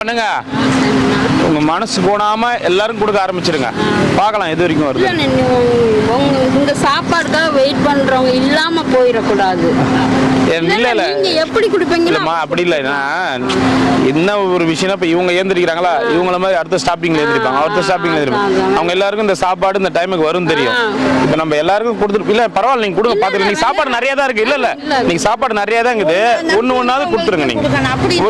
பண்ணுங்க. உங்க மனசு போடாம எல்லாரும் கொடுக்க ஆரம்பிச்சிருங்க. பார்க்கலாம் எது வரைக்கும் வருது. இந்த சாப்பாடுக்காக வெயிட் பண்றவங்க இல்லாம போயிடக்கூடாது. இல்ல நீங்க எப்படி கொடுப்பீங்க? அப்படி இல்ல. என்ன ஒரு விஷயம், இப்ப இவங்க ஏந்திரிக்கிறாங்களா, இவங்கள மாதிரி அடுத்த ஸ்டாப்பிங்ல ஏந்திரிப்பாங்க, அடுத்த ஸ்டாப்பிங்ல ஏந்திரிப்பாங்க. அவங்க எல்லாருக்கும் இந்த சாப்பாடு இந்த டைமுக்கு வரும் தெரியும். இப்ப நம்ம எல்லாருக்கும் கொடுத்துட்டு இல்ல பரவாயில்ல, நீங்க கொடுங்க பாத்துருங்க. நீங்க சாப்பாடு நிறைய தான் இருக்கு. இல்ல நீங்க சாப்பாடு நிறைய தான் இருக்குது. ஒண்ணாவது கொடுத்துருங்க. நீங்க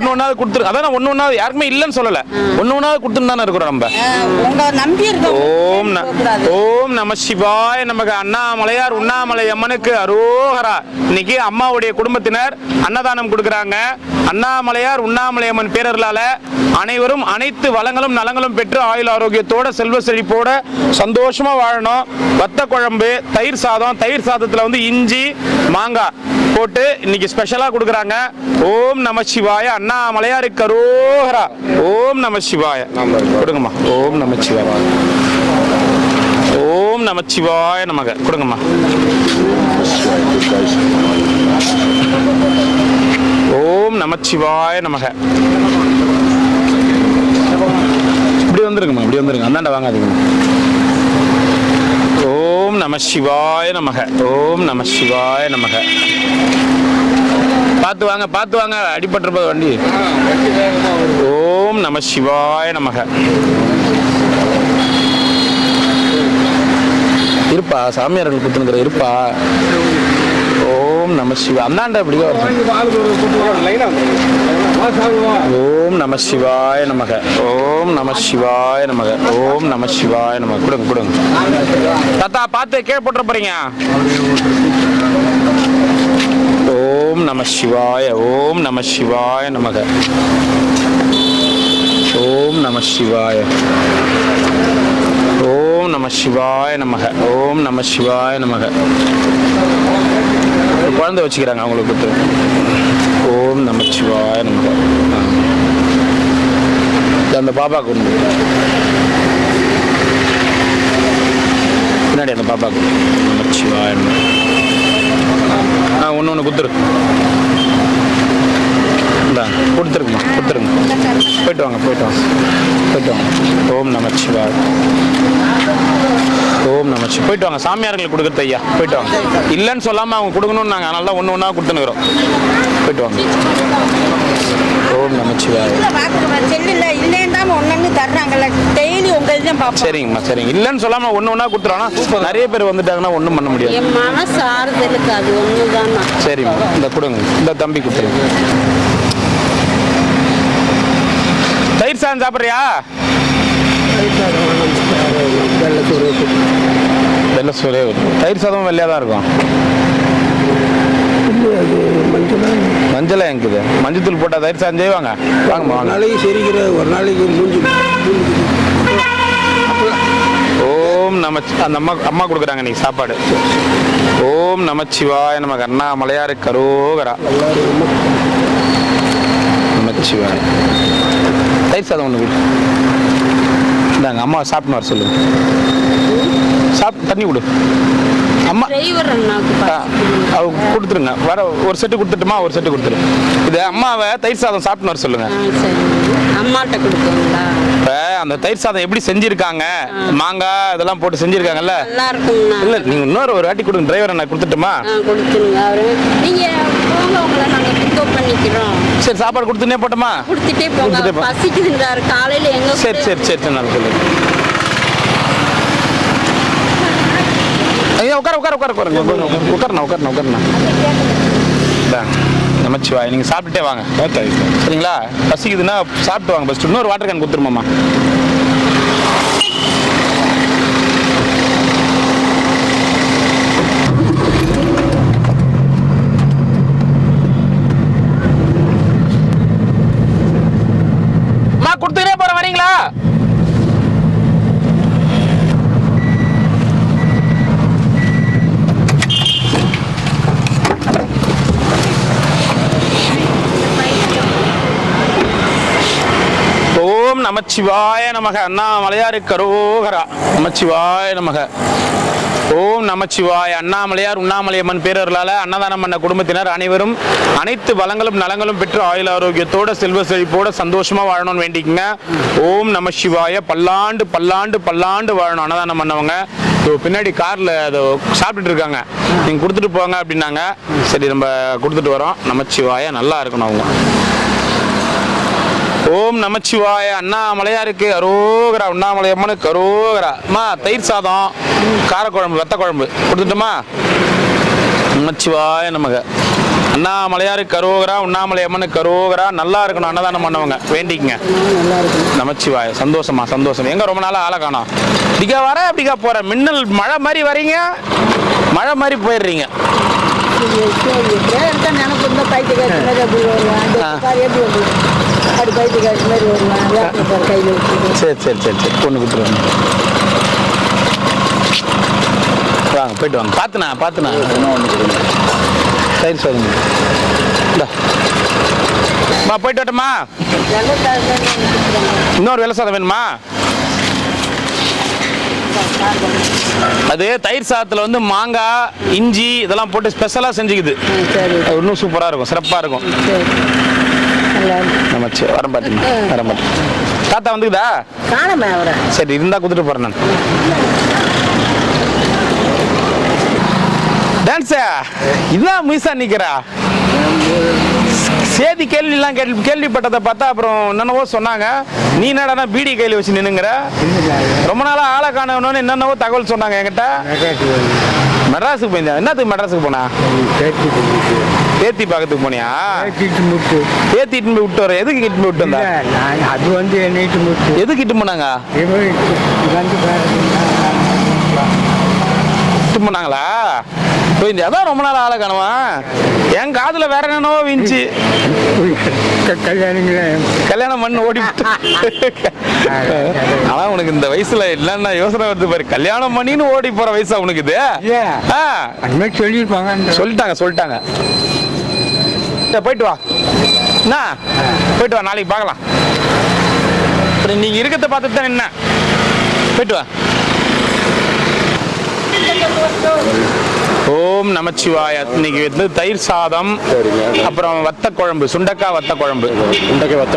ஒண்ணாவது கொடுத்துருங்க. அதான் ஒண்ணாவது யாருக்குமே இல்லன்னு சொல்லல. ஒண்ணாவது கொடுத்துட்டு தானே இருக்கிறோம் நம்ம. ஓம் நம சிவாய நமக. அண்ணாமலையார் உண்ணாமலை அம்மனுக்கு அரோகரா. இன்னைக்கு அம்மாவுடைய குடும்பத்தினர் அன்னதானம் கொடுக்கறாங்க. அண்ணாமலையார் உண்ணாமலை அம்மன் பேரர்களால அனைவரும் அனைத்து வளங்களும் நலங்களும் பெற்று ஆயுள் ஆரோக்கியத்தோட செல்வ செழிப்போட சந்தோஷமா வாழணும். வத்த குழம்பு, தயிர் சாதம், தயிர் சாதத்துல இஞ்சி மாங்காய் போட்டு இன்னைக்கு ஸ்பெஷலா கொடுக்கறாங்க. ஓம் நம சிவாய. அண்ணாமலையாருக்கு அரோகரா. ஓம் நம சிவாய. கொடுங்கம்மா. ஓம் நம சிவாய. ஓம் நம சிவாய நமக. கொடுங்கம்மா. ஓம் நமச்சிவாய நமக. இப்படி வந்துருங்கம்மா, இப்படி வந்துருங்க. அந்தாண்ட வாங்காதீங்க. ஓம் நம சிவாய நமக. ஓம் நம சிவாய நமக. பார்த்து வாங்க, பார்த்து வாங்க, அடிபட்டிருப்பது வண்டி. ஓம் நம சிவாய நமக. இருப்பா, சாமியார்கள் குத்துனுக்கிற இருப்பா. ஓம் நம சிவா. அந்தாண்ட இப்படியே ஓம் நம சிவாய நமக. ஓம் நம சிவாய நமக. ஓம் நம சிவாய நமக. கொடுங்க கொடுங்க. தாத்தா பார்த்து கீழே போட்டு போறீங்க. ஓம் நம சிவாய. ஓம் நம சிவாய நமக. ஓம் நம சிவாய. ஓம் நம சிவாய நமக. ஓம் நம சிவாய நமக. குழந்தை வச்சுக்கிறாங்க அவங்களுக்கு. ஓம் நம சிவாய நமக. அந்த பாப்பாக்கு பின்னாடி அந்த பாப்பாக்கு நம சிவாய நமக. ஒன்று கொடுத்துரு. கொடுத்துருக்குமா, கொடுத்துருங்க. போயிட்டு வாங்க, போயிட்டு வாங்க, போயிட்டு வாங்க. ஓம் நம சிவாய. ஓம் நம சிவாய. போயிட்டு வாங்க. சாமியார்களுக்கு கொடுக்குறது ஐயா. போயிட்டு வாங்க. இல்லைன்னு சொல்லாமல் அவங்க கொடுக்கணும்னு நாங்கள் அதனால தான் ஒன்று கொடுத்துனுக்குறோம். போயிட்டு வாங்க. ஓம் நம சிவாய. சரிங்கம்மா, சரிங்க. இல்லைன்னு சொல்லாமல் ஒன்று கொடுத்துருவோம். நிறைய பேர் வந்துட்டாங்கன்னா ஒன்றும் பண்ண முடியாது. சரிம்மா, இந்த கொடுங்க. இந்த தம்பி கொடுத்துருங்க. தயிர் சாதம் சாப்பிட்றியா? வெள்ளை சோறே. தயிர் சாதம் வெள்ளையா தான் இருக்கும். மஞ்சளா இருக்குது. மஞ்சத்தூள் போட்டா தயிர் சாதம் செய்வாங்க. வாங்கம்மா, வாங்க. நாளைக்கு சரிக்கிற ஒரு நாளைக்கு ஓம் நம. அந்த அம்மா கொடுக்குறாங்க நீ சாப்பாடு. ஓம் நமச்சிவாய நமக. அண்ணாமலையாருக்கு அரோகரா. நமச்சிவாய. தயிர் சாதம் ஒன்று கொடு. இந்தாங்க, அம்மா சாப்பிட்டு வர சொல்லுங்க. சாப்பிட்டு தண்ணி கொடு. அம்மா கொடுத்துருங்க. வர ஒரு செட்டு கொடுத்துட்டுமா? ஒரு செட்டு கொடுத்துரு. இது அம்மாவை தயிர் சாதம் சாப்பிட்டு வர சொல்லுங்க. அம்மாட்ட கொடுக்குங்களா? இப்போ அந்த தயிர் சாதம் எப்படி செஞ்சிருக்காங்க, மாங்காய் இதெல்லாம் போட்டு செஞ்சிருக்காங்கல்ல, இல்ல நீங்க இன்னொரு ஒரு வாட்டி கொடுங்க. டிரைவரை நான் கொடுத்துட்டுமா? கொடுத்துருங்க. நீங்க போங்க, நாங்க பிக்கப் பண்ணிக்கிறோம். சரி, சாப்பாடு கொடுத்துனே போட்டோமா? கொடுத்துட்டே போங்க. பசிக்குதுங்கிறாரு காலையில. எங்க? சரி சரி சரி, நான் சொல்லுங்க. ஐயா உட்கார உட்கார உட்கார உட்காருங்க. உட்காரணா உட்காரணா உட்காரணா. நமச்சிவாய். நீங்கள் சாப்பிட்டுட்டே வாங்க. சரிங்களா? பசிக்குதுன்னா சாப்பிட்டு வாங்க. ஃபஸ்ட்டு இன்னொரு வாட்டர் கேன் கொடுத்துருமாம்மா. கொடுத்துட்டே போற வரீங்களா? ஓம் நமச்சிவாய நமக. அண்ணாமலையாருக்கு அரோகரா. நமச்சிவாய நமக. ஓம் நமச்சிவாய. அண்ணாமலையார் உண்ணாமலையம்மன் பேரர்களால் அன்னதானம் பண்ண குடும்பத்தினர் அனைவரும் அனைத்து வளங்களும் நலங்களும் பெற்று ஆயுள் ஆரோக்கியத்தோட செல்வ செழிப்போட சந்தோஷமா வாழணும்னு வேண்டிக்கங்க. ஓம் நமசிவாய. பல்லாண்டு பல்லாண்டு பல்லாண்டு வாழணும் அன்னதானம் பண்ணவங்க. பின்னாடி கார்ல அதை சாப்பிட்டுட்டு இருக்காங்க, நீங்க கொடுத்துட்டு போங்க அப்படின்னாங்க. சரி, நம்ம கொடுத்துட்டு வரோம். நமச்சிவாய. நல்லா இருக்கணும் அவங்க. ஓம் நமச்சிவாய. அண்ணாமலையாருக்கு அரோகரா, உண்ணாமலையம்மனுக்கு அரோகரா. அம்மா தயிர் சாதம், காரக்குழம்பு, வத்த குழம்பு கொடுத்துட்டுமா? நமச்சிவாய நமக. அண்ணாமலையாருக்கு அரோகரா, உண்ணாமலையம்மனுக்கு அரோகரா. நல்லா இருக்கணும் அன்னதானம் பண்ணவங்க வேண்டிக்கங்க. நமச்சிவாய. சந்தோஷமா சந்தோஷம். எங்க ரொம்ப நாளா ஆளை காணோம். இப்படிக்கா வர அப்படிக்கா போற, மின்னல் மழை மாதிரி வரீங்க, மழை மாதிரி போயிடுறீங்க. சரி சரி சரி சரி, பொண்ணு கொடுத்துருவாங்க. வாங்க போயிட்டு வாங்க. பார்த்துண்ணா சரி சரிங்க. போயிட்டு வரட்டுமா? இன்னொரு வெள்ளை சாதம் வேணுமா? அது தயிர் சாதத்தில் வந்து மாங்காய், இஞ்சி இதெல்லாம் போட்டு ஸ்பெஷலாக செஞ்சுக்குது. இன்னும் சூப்பராக இருக்கும், சிறப்பாக இருக்கும். நமச்சு வர மாட்டேங்க, வர மாட்டேன். தாத்தா வந்துக்குதா? சரி, இருந்தா கொடுத்துட்டு போறேன் நான். டான்ஸா இதான் முயசா நிக்கிறா. சேதி கேள்விலாம் கேள்விப்பட்டதை பார்த்தா அப்புறம் என்னென்னவோ சொன்னாங்க. நீ என்னடா பீடி கையில் வச்சு நின்னுங்கிற? ரொம்ப நாளா ஆளை காணணும்னு என்னென்னவோ தகவல் சொன்னாங்க என்கிட்ட. மெட்ராஸுக்கு போயிருந்தா? என்னத்துக்கு மெட்ராஸுக்கு போனா? பேத்தி பார்க்கறதுக்கு போனியா? பேத்திட்டு போய் விட்டு வர. எதுக்கு கிட்டு போய் விட்டு வந்தா? அது வந்து எதுக்கு கிட்டு போனாங்க? கிட்டு போனாங்களா? அதான் ரொம்ப நாள் ஆளை காணுமா? என் காதுல வேற என்னவோ வீச்சு. கல்யாணம் பண்ணு ஓடி. ஆனா உனக்கு இந்த வயசுல இல்லன்னா யோசனை வருது பாரு. கல்யாணம் பண்ணின்னு ஓடி போற வயசா உனக்கு இது? சொல்லிட்டாங்க. போயிட்டு வா. என்ன போயிட்டு வா, நாளைக்கு பார்க்கலாம். நீங்க இருக்கிறத பார்த்துட்டு தான் என்ன. போயிட்டு வா. ஓம் நமச்சிவாய. இன்னைக்கு வந்து தயிர் சாதம், அப்புறம் வத்த குழம்பு, சுண்டக்காய் வத்த குழம்பு. வத்த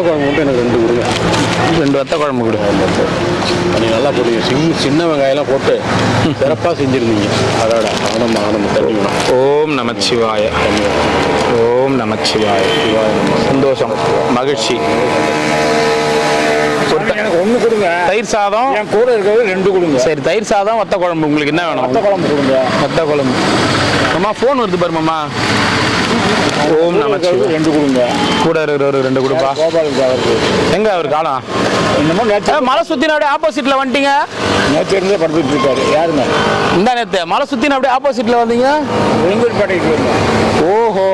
குழம்பு மட்டும் எனக்கு 2 கொடுங்க. 2 வத்த குழம்பு கொடு. நீங்கள் நல்லா போடுவீங்க. சின்ன வெங்காயம்லாம் போட்டு சிறப்பாக செஞ்சுருந்தீங்க. அதோட ஆனந்தம் தண்ணி வேணும். ஓம் நமச்சிவாய. ஓம் நமச்சிவாய. சந்தோஷம், மகிழ்ச்சி. எனக்கு 1 கொடுங்க. தயிர் சாதம் என் கூட இருக்கிறது 2 கொடுங்க. சரி, தயிர் சாதம் வத்த குழம்பு. உங்களுக்கு என்ன வேணும்? வத்த குழம்பு கொடுங்க. வத்த குழம்பு. அம்மா ஃபோன் வருது பாருமாம்மா. ஓம் நமச்சிவாய. 2 கொடுங்க. கூட இருக்கிற 2 கொடுப்பா. எங்க அவர் காலம்? என்னமோ நேற்று மலை சுத்தின அப்படியே ஆப்போசிட்ல வந்துட்டீங்க. நேற்று இருந்தே படுத்துட்டு இருக்காரு. யாருங்க? இந்த நேற்று மலை சுத்தின அப்படியே ஆப்போசிட்ல வந்தீங்க. உளுந்தூர்பேட்டைக்கு. ஓஹோ.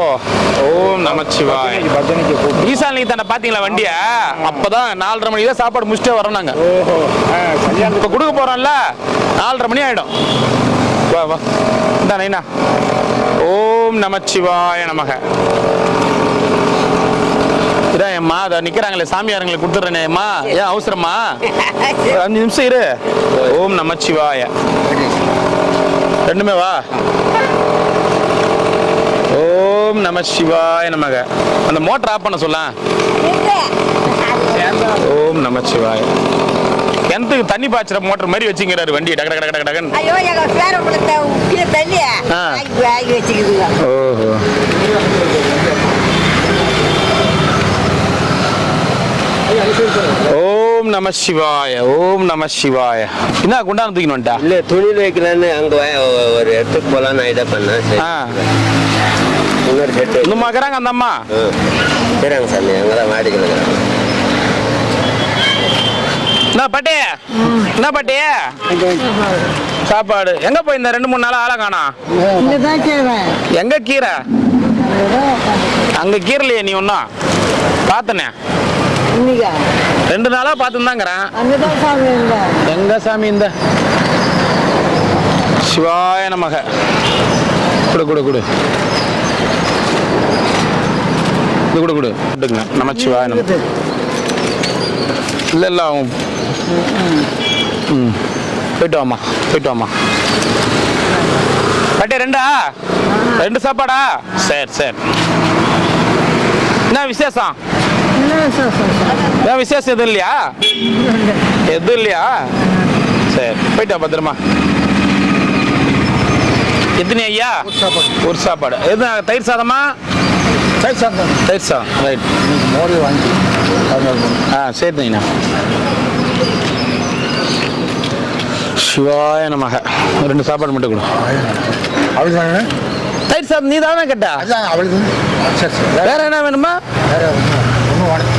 ஓம் நமச்சிவாய. 10 மணிக்கு ஈசான் நீ தானே பாத்தீங்களா வண்டிய? அப்பதான் 4:30 மணிக்கு தான் சாப்பாடு முடிச்சுட்டே வரோம் நாங்க. ஓஹோ. இப்ப கொடுக்க போறோம்ல, 4:30 மணி ஆயிடும். வா வா. இந்த நைனா. ஓம் நமச்சிவாய நமக. அம்மா அதை நிக்கிறாங்களே சாமியாரங்களுக்கு கொடுத்துறேனே அம்மா. ஏன் அவசரமா? 5 நிமிஷம் இரு. ஓம் நமச்சிவாய. 2மே வா. ஓம் நமசிவாய நமக. அந்த மோட்டர் ஆஃப் பண்ண சொல்ல. ஓம் நமசிவாய. கிணத்துக்கு தண்ணி பாய்ச்சுற மோட்டர் மாதிரி வச்சுக்கிறாரு வண்டி. டக டக டக டகன்னு. ஓஹோ. ஓம் நமசிவாய. ஓம் நமசிவாய. என்ன குண்டான தூக்கின்னு வந்துட்டா? இல்ல துணியில் வைக்கலான்னு அங்க ஒரு இடத்துக்கு போலான்னு ஐடியா பண்ணேன். இன்னொரு செட்டு இன்னும் பார்க்குறாங்க அந்த அம்மா. சரிங்க சாமி, அங்கதான் மாடிக்கிறாங்க. என்ன பாட்டி? என்ன பாட்டி? சாப்பாடு எங்க போய் இந்த 2-3 நாளா ஆளை காணோம்? எங்க கீரை? அங்க கீரைலையே நீ ஒன்னும் பார்த்தனே. 2 நாளா பார்த்துதாங்கிறேன். எங்க சாமி? இந்த சிவாய நமக. கொடு கொடு கொடு. இது கொடு கொடு. நமச்சிவாய நமக. இல்ல அவங்க போயிட்டு வாம்மா போயிட்டு வாம்மா. பாட்டி ரெண்டா? 2 சாப்பாடா? சரி சரி. என்ன விசேஷம்? ஏன் விசேஷம் எதுவும் இல்லையா? எதுவும் இல்லையா? சரி போயிட்டா பத்திரமா. எத்தனை ஐயா? ஒரு சாப்பாடு. எது தயிர் சாதமா? தயிர் சாதம் ரைட். மோடி வாங்கி சரிண்ணா. சிவாய நமக. 2 சாப்பாடு மட்டும் கொடு. அவளுக்கு தயிர் சாதம் நீ தானே கேட்டா? அவளுக்கு வேற என்ன வேணுமா? ஒன்றும் வேணும்.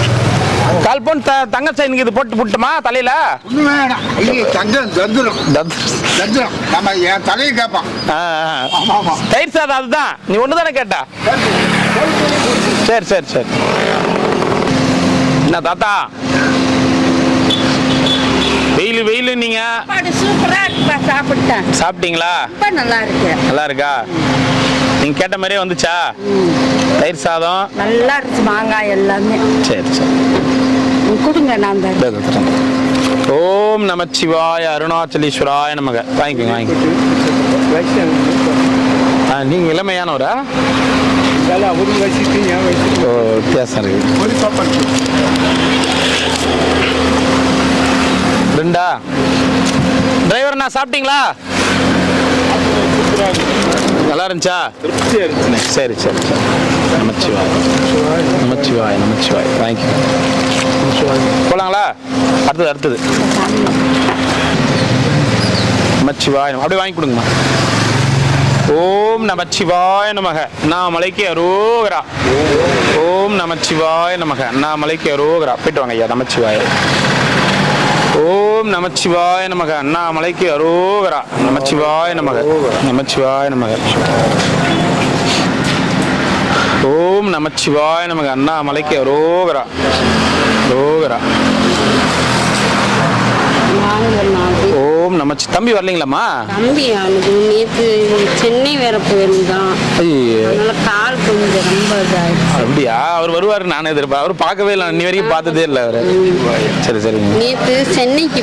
கால் பவுன் தங்க செயினுக்கு இது போட்டு புட்டுமா தலையில? ஒன்றும் வேணாம். ஐயே தஞ்சம் தந்துடும் தந்துடும். நம்ம என் தலையை கேட்பான். ஆமாம் ஆமாம். தயிர் சாதம் அதுதான். நீ ஒன்று தானே கேட்டா? சரி சரி சரி. என்ன தாத்தா வெயில் வெயில் நீங்க சூப்பரா இருக்குப்பா. சாப்பிட்டேன். சாப்பிட்டீங்களா? ரொம்ப நல்லா இருக்கு. நல்லா இருக்கா? நீங்க கேட்ட மாதிரியே வந்துச்சா? தயிர் சாதம் நல்லா இருந்துச்சு. மாங்காய் எல்லாமே. சரி சரி கொடுங்க. நான் தான். ஓம் நமச்சிவாய அருணாச்சலீஸ்வராய நமக. வாங்கிக்கோங்க வாங்கிக்கோங்க. நீங்க இளமையானவரா? ஓ வித்தியாசம் இருக்கு. 2 டிரைவர் நான் சாப்பிட்டீங்களா? நல்லா இருந்துச்சா? சரி சரி சரி. நமச்சிவாய் நமச்சிவாய் நமச்சிவாய். வாங்கிக்கோங்க. போலாங்களா? அடுத்தது நமச்சிவாய். அப்படியே வாங்கி கொடுங்கம்மா. ஓம் நமச்சிவாய நமக. அண்ணாமலைக்கு அரோகரா. ஓம் நமச்சிவாய நமக. அண்ணாமலைக்கு அரோகரா. போயிட்டு வாங்க ஐயா. நமச்சிவாய. ஓம் நமச்சிவாய நமக. அண்ணாமலைக்கு அரோகரா. நமச்சிவாய நமக. நமச்சிவாய நமக. ஓம் நமச்சிவாய நமக. அண்ணாமலைக்கு அரோகரா. அரோகரா. ஓம் நமச்சி. தம்பி வரலீங்களாம்மா? தம்பி அவனுக்கு நேற்று சென்னை வேற போயிருந்தான். அதனால கால் கொஞ்சம் ரொம்ப இதாயிடுச்சு. அப்படியா? அவர் வருவாரு நானே எதிர்ப்பேன். அவர் பார்க்கவே இல்லை. இன்னி வரைக்கும் பார்த்ததே இல்லை அவரு. சரி சரிங்க. நேற்று சென்னைக்கு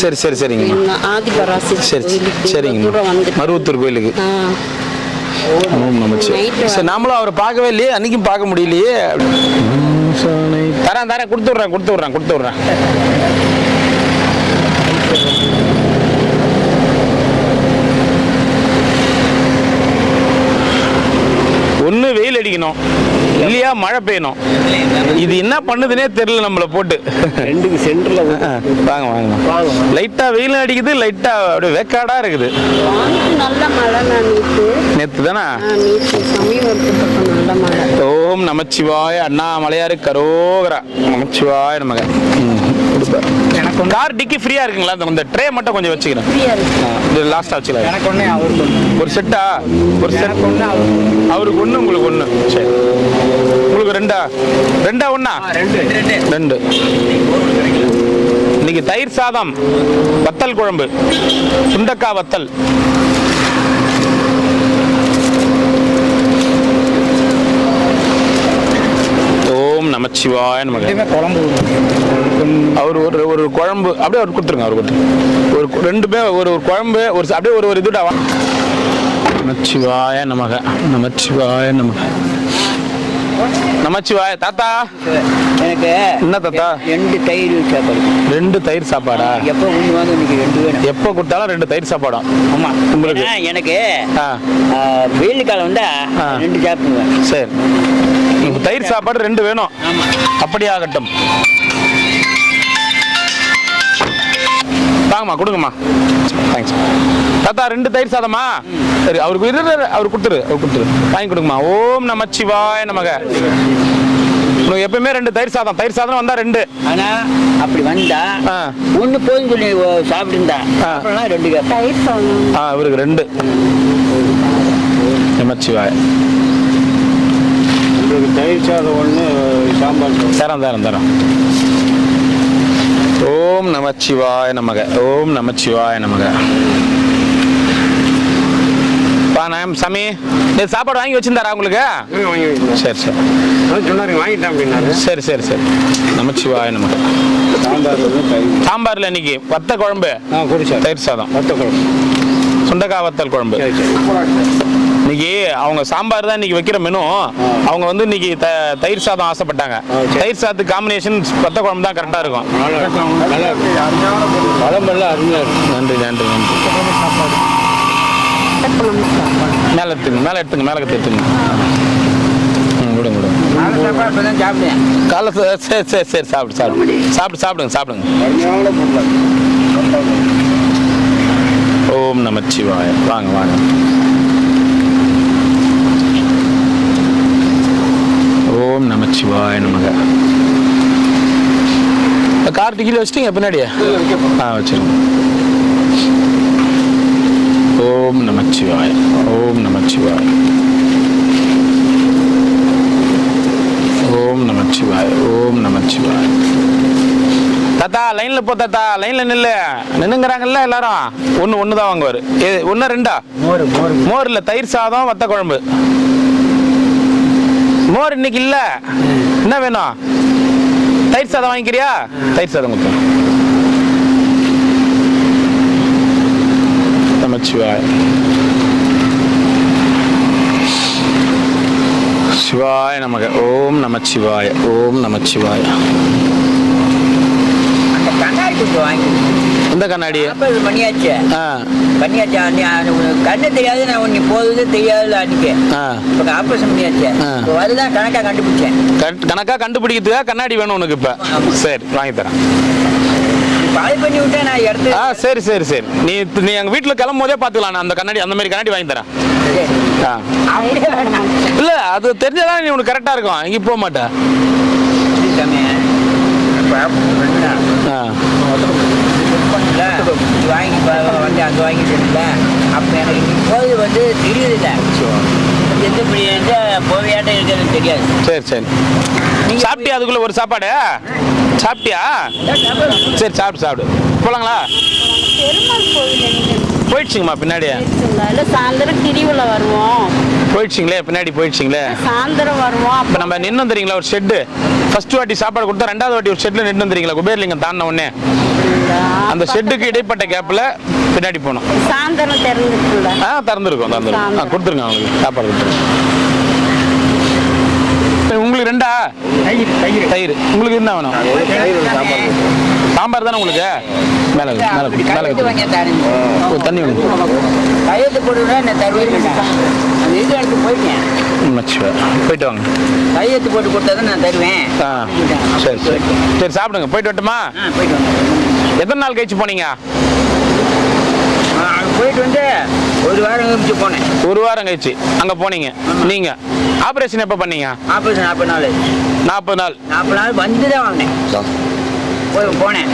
சரி சரி சரிங்க. ஆதிபராசி சரி சரிங்க. மருவத்தூர் கோயிலுக்கு. ஓம் நமச்சி. சரி நாமளும் அவரை பார்க்கவே இல்லையே. அன்னைக்கும் பார்க்க முடியலையே. தரேன் கொடுத்து விட்றேன். ஒண்ணு வெயில் அடிக்கணும் இல்லையா மழை பெய்யணும். இது என்ன பண்ணுதுன்னே தெரியல நம்மள போட்டு. ரெண்டுக்கு சென்டர்ல வாங்க லைட்டா வெயில் அடிக்குது, லைட்டா அப்படியே வேக்காடா இருக்குது. நல்ல மழை. நேத்து தானே? நல்ல மழை. ஓம் நமச்சிவாய. அண்ணாமலையாரு கரோகரா. நமச்சிவாய நமக. எனக்கு கார் டிக்கி ஃப்ரீயா இருக்குங்களா? இந்த ட்ரே மட்டும் கொஞ்சம் வச்சுக்கிறேன். லாஸ்டா வச்சுக்கலாம். எனக்கு ஒண்ணே அவருக்கு ஒரு செட்டா? ஒரு செட் ஒண்ணு அவருக்கு ஒண்ணு உங்களுக்கு ஒண்ணு. சரி உங்களுக்கு 2 ஒண்ணா? 2. இன்னைக்கு தயிர் சாதம், வத்தல் குழம்பு, சுண்டக்காய் வத்தல். ஓம் நமச்சிவாய நமக. அவர் ஒரு குழம்பு அப்படியே அவர் கொடுத்துருங்க. அவர் கொடுத்துருங்க. ஒரு 2 பேர் ஒரு குழம்பு ஒரு அப்படியே ஒரு இதுடா. நமச்சிவாய நமக. நமச்சிவாய நமக. நமச்சிவாய. தாத்தா எனக்கு என்ன தாத்தா? 2 தயிர் சாப்பாடு. 2 தயிர் சாப்பாடா? எப்போ ஒன்று வாங்க இன்னைக்கு 2 வேணும். எப்போ கொடுத்தாலும் 2 தயிர் சாப்பாடும். ஆமா உங்களுக்கு? எனக்கு வெயில் காலம் வந்தா 2 சாப்பிடுவேன். சரி தயிர் சாப்பாடு 2 வேணும். அப்படி ஆகட்டும். வாங்கம்மா கொடுங்கம்மா. தேங்க்ஸ் தாத்தா. 2 தயிர் சாதமா? சரி அவருக்கு அவர் கொடுத்துரு. வாங்கி கொடுங்கம்மா. ஓம் நமச்சிவாய நமக. உனக்கு எப்பயுமே 2 தயிர் சாதம் வந்தா 2. ஆனா அப்படி வந்தா ஒண்ணு போதும் சொல்லி சாப்பிட்டு இருந்தா 2 தயிர் சாதம். இவருக்கு 2. நமச்சிவாய. தயிர் சாதம் 1 சாம்பார் தரம். ஓம் நமச்சிவாய நமக. ஓம் நமச்சிவாய நமக. சாமி இது சாப்பாடு வாங்கி வச்சிருந்தாரா உங்களுக்கு? சரி சரி சொன்னாரு வாங்கிட்டேன் அப்படின்னாரு. சரி சரி சரி நமச்சிவாய நமக்கு. சாம்பார்ல இன்னைக்கு வத்த குழம்பு, தயிர் சாதம், வத்த குழம்பு, சுண்டக்காய் வத்தல் குழம்பு. இன்னைக்கு அவங்க சாம்பார் தான் இன்னைக்கு வைக்கிற மெனு. அவங்க வந்து இன்னைக்கு தயிர் சாதம் ஆசைப்பட்டாங்க. தயிர் சாதத்துக்கு காம்பினேஷன் வத்த குழம்பு தான் கரெக்டா இருக்கும். பழமெல்லாம் அருமையா இருக்கும். நன்றி நன்றி நன்றி. மேல எடுத்துங்க, மேல எடுத்துங்க, மேல எடுத்துங்க. விடுங்க விடுங்க. காலை சரி சரி சரி சாப்பிடு சாப்பிடு சாப்பிடு சாப்பிடுங்க சாப்பிடுங்க. ஓம் நமச்சிவாய. வாங்க வாங்க. ஓம் நமச்சிவாய நமக. கார் டிக்கில வச்சிட்டீங்க பின்னாடியே? வச்சிருங்க. ஓம் நமச்சிவாய. ஓம் நமச்சிவாய. ஓம் நமச்சிவாய. ஓம் நமச்சிவாய. தாத்தா லைன்ல போ தாத்தா, லைன்ல நின்னுங்கிறாங்கல்ல எல்லாரும். ஒண்ணு தான் வாங்குவாரு. ஒண்ணு ரெண்டா? மோர் இல்ல, தயிர் சாதம் வத்த குழம்பு. மோர் இன்னைக்கு இல்ல. என்ன வேணும்? தயிர் சாதம் வாங்கிக்கிறியா? தயிர் சாதம் கொடுத்தேன். நமச்சிவாய. சிவாய நமக. ஓம் நமச்சிவாய. ஓம் நமச்சிவாய. எந்த கண்ணாடி? கண்ணு தெரியாது, நான் உன்னை போகுது தெரியாது அன்னைக்கு ஆபரேஷன் பண்ணியாச்சு. அதுதான் கணக்கா கண்டுபிடிச்சேன். கணக்கா கண்டுபிடிக்கிறதுக்கா கண்ணாடி வேணும் உனக்கு? இப்ப சரி வாங்கி தரேன். பாய் பண்ணி விட்டேன் நான் எடுத்து. சரி சரி சரி. நீ எங்க வீட்டுல கிளம்பும் போதே பாத்துக்கலாம். நான் அந்த கண்ணாடி, அந்த மாதிரி கண்ணாடி வாங்கி தரேன். இல்ல அது தெரிஞ்சதான் நீ உனக்கு கரெக்டா இருக்கும். இங்க போக மாட்டேன். வாங்கி வந்து அங்கே வாங்கிட்டு அப்போ எனக்கு இன்னைக்கு போது வந்து தெரியுது. எந்த பிள்ளைங்க போவையாட்டம் இருக்கிறது தெரியாது. சரி சரி. சாப்பிட்டியா? அதுக்குள்ள ஒரு சாப்பாடு சாப்பிட்டியா? சரி சாப்பிடு சாப்பிடு. போலாங்களா? போயிடுச்சுங்கம்மா பின்னாடியே. சாயந்தரம் கிரிவுல வருவோம். போயிடுச்சிங்களே பின்னாடி போயிடுச்சிங்களே. சாயந்தரம் வருவோம். இப்போ நம்ம நின்று வந்துறீங்களா ஒரு ஷெட்டு? ஃபர்ஸ்ட் வாட்டி சாப்பாடு கொடுத்தா ரெண்டாவது வாட்டி ஒரு ஷெட்ல நின்று வந்துறீங்களா? குபேர்லிங்கம் தாண்டின உடனே அந்த ஷெட்டுக்கு இடைப்பட்ட கேப்ல பின்னாடி போனோம். சாயந்தரம் திறந்துருக்குல்ல? திறந்துருக்கோம் திறந்துருக்கோம். கொடுத்துருங்க அவங்களுக்கு சாப்பாடு கொடுத்துருங்க. உங்களுக்கு ரெண்டா? தயிர். உங்களுக்கு என்ன வேணும்? சாம்பார் தானே உங்களுக்கு? மேலே தண்ணி வேணும். கையெழுத்து போட்டுவிட்டா நான் தருவேன். அந்த இது எடுத்து போயிட்டேன். போயிட்டு வாங்க. கையெழுத்து போட்டு கொடுத்தா தான் நான் தருவேன். சரி சரி சரி சாப்பிடுங்க. போயிட்டு வரட்டுமா? போயிட்டு வாங்க. எத்தனை நாள் கழிச்சு போனீங்க? அங்கே போயிட்டு வந்து ஒரு வாரம் கழிச்சு போனேன். ஒரு வாரம் கழிச்சு அங்கே போனீங்க. நீங்க ஆப்ரேஷன் எப்போ பண்ணீங்க? ஆப்ரேஷன் 40 நாள். 40 நாள். 40 நாள் வந்து தான் வாங்கினேன். போனேன்.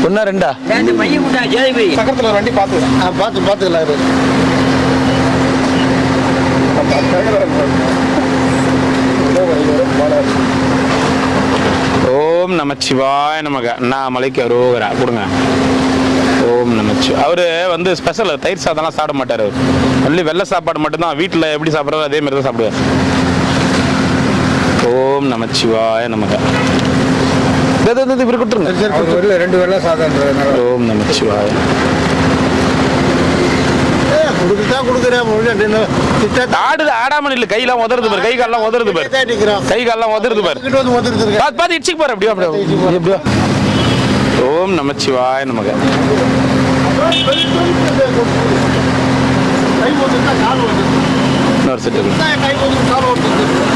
ஒன்றா ரெண்டா? இந்த பையன் கூட்டா ஜேபி பக்கத்தில் வண்டி பார்த்துக்கலாம். ஓம் நமச்சிவாய நமக. அண்ணாமலைக்கு அரோகரா. கொடுங்க. ஓம் நமச்சி. அவரு வந்து ஸ்பெஷல் தயிர் சாதம்லாம் சாப்பிட மாட்டார். அவர் ஒன்லி வெள்ளை சாப்பாடு மட்டும்தான். வீட்டில் எப்படி சாப்பிட்றாரோ அதே மாதிரி தான் சாப்பிடுவார். ஓம் நமச்சிவாய நமக. இவர் கொடுத்துருங்க. 2 வெள்ளை சாதம். ஓம் நமச்சிவாய. ஆடாம இல்ல. கையெல்லாம் உதறது பாரு. கை காலெல்லாம் உதறது பாரு. கை காலெல்லாம் உதறது பாரு. பார்த்து இடிச்சுக்கு பாரு. அப்படியே அப்படியே. ஓம் நமச்சிவாய நமக.